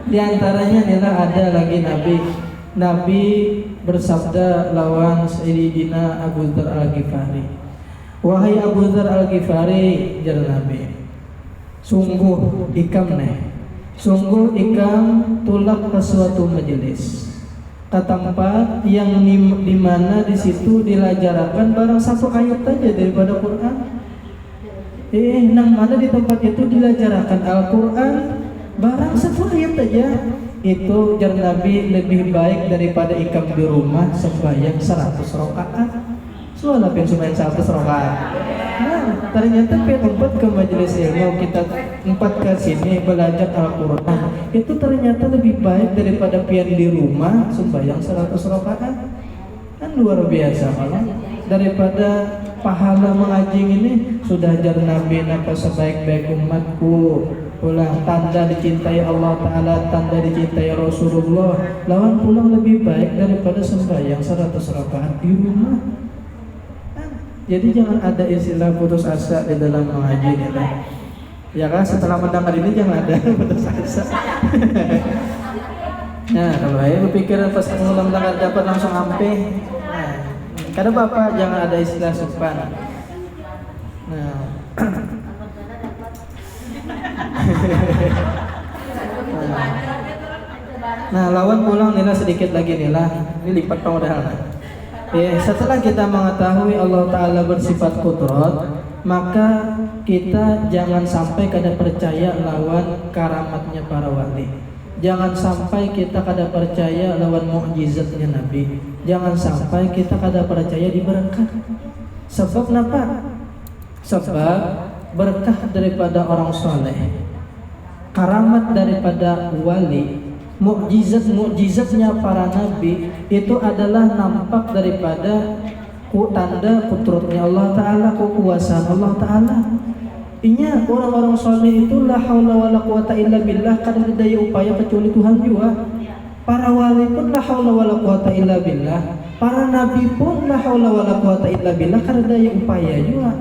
Di antaranya nila ada lagi Nabi Nabi bersabda lawan Sayyidina Abu Dzar Al-Ghifari, "Wahai Abu Dzar Al-Ghifari," jar Nabi, "sungguh ikam tulak ke suatu majelis, ke tempat yang di mana di situ dilajarakan barang satu ayat saja daripada Quran. Nang mana di tempat itu dilajarakan Al-Quran barang satu ayat saja, itu jar Nabi lebih baik daripada ikam di rumah sembahyang 100 rakaat." Soalnya sembahyang 100 rakaat. Nah, ternyata tempat ke majelis ilmu kita tempat ke sini belajar Al-Quran itu ternyata lebih baik daripada pian di rumah sembahyang 100 rakaat. Kan luar biasa malah. Daripada pahala mengaji ini sudah jar Nabi napa sebaik-baik umatku, pulang tanda dicintai Allah Ta'ala, tanda dicintai Rasulullah, lawan pulang lebih baik daripada sembahyang 100 rakaat di rumah. Jadi jangan ada istilah putus asa di dalam mengaji ini lah. Ya kan, setelah mendengar ini jangan ada putus asa. Nah, kalau saya berpikir pas mulai mendengar dapat langsung ampe. Nah, karena Bapak jangan ada istilah supan. Nah. Nah, lawan pulang nila sedikit lagi nila. Ini lipat pengudahana. Setelah kita mengetahui Allah Ta'ala bersifat kudrat, maka kita jangan sampai kada percaya lawan karamatnya para wali. Jangan sampai kita kada percaya lawan mukjizatnya Nabi. Jangan sampai kita kada percaya di berkah. Sebab kenapa? Sebab berkah daripada orang soleh, karamat daripada wali, mukjizatnya para nabi itu adalah nampak daripada tanda kudratnya Allah Ta'ala, kekuasaan Allah Ta'ala. Inya orang-orang soleh itu la haula wala quwata illa billah, kada ada daya upaya kecuali Tuhan juga. Para wali pun la haula wala quwata illa billah, para nabi pun la haula wala quwata illa billah, kada ada daya upaya juga.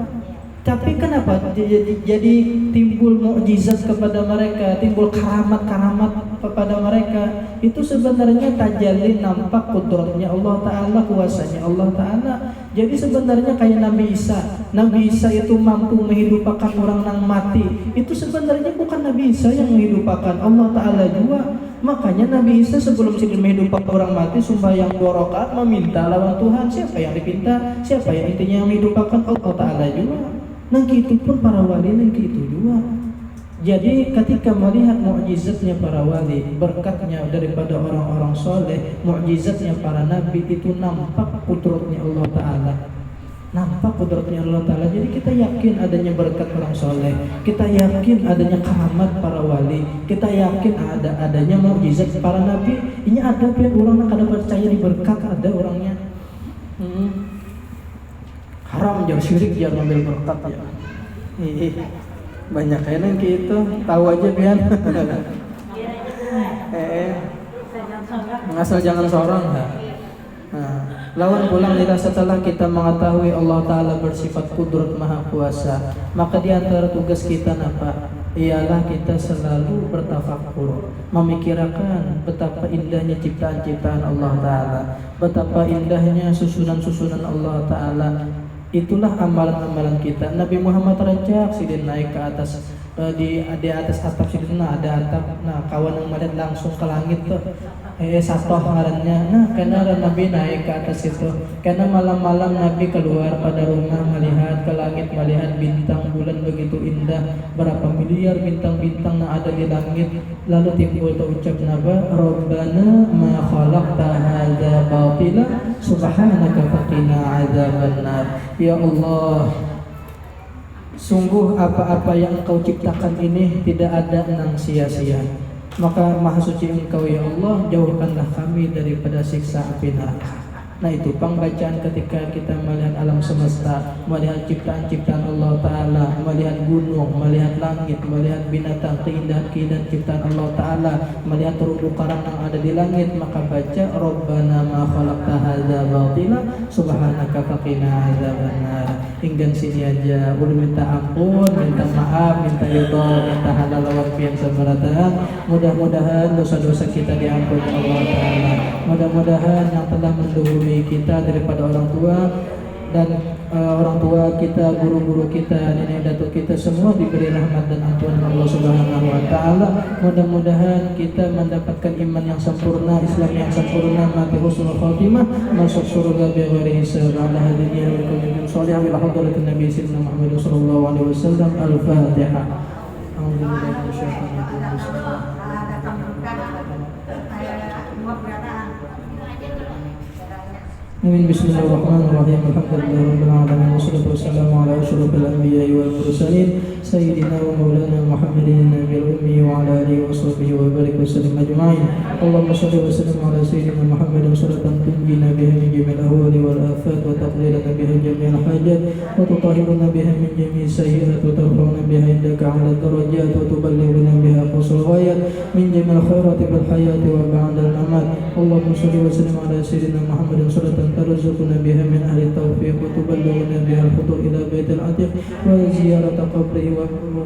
Tapi kenapa jadi timbul mukjizat kepada mereka, timbul karamat-karamat kepada mereka? Itu sebenarnya tajalli nampak kudratnya Allah Ta'ala, kuasanya Allah Ta'ala. Jadi sebenarnya kayak Nabi Isa. Nabi Isa itu mampu menghidupkan orang yang mati. Itu sebenarnya bukan Nabi Isa yang menghidupkan, Allah Ta'ala juga. Makanya Nabi Isa sebelum menghidupkan orang mati sembahyang 2 rakaat meminta lawan Tuhan. Siapa yang dipinta? Siapa yang intinya yang menghidupkan? Allah Ta'ala juga. Nah gitu pun para wali nah gitu juga. Jadi ketika melihat mukjizatnya para wali, berkatnya daripada orang-orang soleh, mukjizatnya para nabi, itu nampak kudratnya Allah Ta'ala. Nampak kudratnya Allah Ta'ala. Jadi kita yakin adanya berkat orang soleh, kita yakin adanya keramat para wali, kita yakin adanya mukjizat para nabi. Ini ada pun orang yang kada percaya di berkat, ada orangnya. Haram jangan syirik, jangan ngambil berkat ya. Banyak yang gitu, tahu aja pian. Asal jangan sorong. Nah, lawan pulang kita setelah kita mengetahui Allah Ta'ala bersifat kudrat maha kuasa, maka di antara tugas kita apa? Ialah kita selalu bertafakur, memikirkan betapa indahnya ciptaan-ciptaan Allah Ta'ala, betapa indahnya susunan-susunan Allah Ta'ala. Itulah amalan-amalan kita. Nabi Muhammad rancak sidin naik ke atas di atas atap sidin, ada atap. Nah, kawan yang melihat langsung ke langit tuh. Satoh ngarannya. Nah, karena Nabi naik ke atas itu. Karena malam-malam Nabi keluar pada rumah melihat ke langit, melihat bintang bulan begitu indah. Berapa miliar bintang-bintang yang ada di langit. Lalu timbul ucap Nabi, Rabbana ma khalaqta hadza batila subhanaka faqina adzabannar. Ya Allah, sungguh apa-apa yang Engkau ciptakan ini tidak ada yang sia-sia. Maka maha suci Engkau ya Allah, jauhkanlah kami daripada siksa api neraka. Nah itu pembacaan ketika kita melihat alam semesta, melihat ciptaan-ciptaan Allah Ta'ala, melihat gunung, melihat langit, melihat binatang, keindahan-keindahan ciptaan Allah Ta'ala, melihat terumbu karang yang ada di langit, maka baca Rabbana ma khalaqta hadza batila subhanaka faqina adzabannar. Hingga sini aja, udah minta ampun, minta maaf, minta ridho, minta halal wafian samarataan. Mudah-mudahan dosa-dosa kita diampuni Allah Ta'ala. Mudah-mudahan yang telah mendahului kita daripada orang tua dan orang tua kita, guru-guru kita, nenek datuk kita semua diberi rahmat dan ampunan Allah Subhanahu wa taala. Mudah-mudahan kita mendapatkan iman yang sempurna, Islam yang sempurna, mati husnul khatimah, masuk surga bighairi hisab. Ala hadhihi wa kulli sholih ala hadratin nabi sayyidina Muhammad sallallahu alaihi wasallam. Al-Fatihah. A'udzubillahi minasyaitonir rajim. Bismillahirrahmanirrahim. Alhamdulillahirabbil alamin wassalatu wassalamu ala asyrofil anbiya'i wal mursalin sayyidina wa maulana Muhammadin nabiyil ummi wa ala alihi washabbihi wa barik wasallim ajma'in. Allahumma shalli wa sallim ala sayyidina Muhammadin salatan tunjina biha min jami'il ahwali wal afat wa taqlilana biha jami'al hajat wa tutahhiruna biha min jami'is sayyi'at wa tarfa'una biha indaka 'ala darajat wa tuballighuna biha aqsal ghayat min jami'il khairati bil hayati wa ba'dal mamat. Allahumma shalli wa sallim ala sayyidina Muhammadin salatan ترزقنا بها من أهل التوفيق وتبلغنا بها الخطوة إلى بيت العتيق وزيارة قبره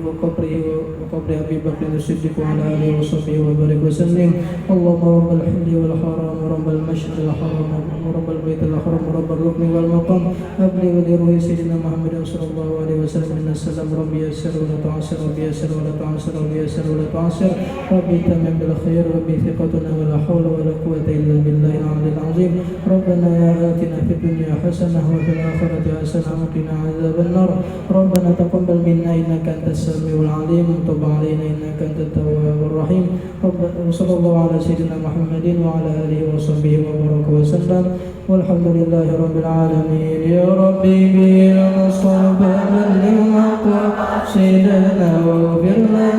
وقبر أبي بكر الصديق وعلى آله وصحبه وبارك وسلم. اللهم رب الحل والحرام ورب المشعر الحرام ورب البيت الحرام ورب الركن والمقام أبلغ لروح سيدنا محمد صلى الله عليه وسلم من السلام. ربي يسر ولا تعسر، ربي يسر ولا تعسر، ربي يسر ولا تعسر، ربي تمم بالخير، ربي ثقتنا ولا حول ولا قوة إلا بالله العلي العظيم. ربنا آتنا في الدنيا حسنة وفي الآخرة حسنة وقنا عذاب النار. ربنا تقبل منا إنك أنت السميع العليم وتب علينا إنك أنت التواب الرحيم. صلى الله على سيدنا محمد وعلى آله وصحبه وبارك وسلم والحمد لله رب العالمين. يا ربي بالمصطفى بلغ مقاصدنا واغفر لنا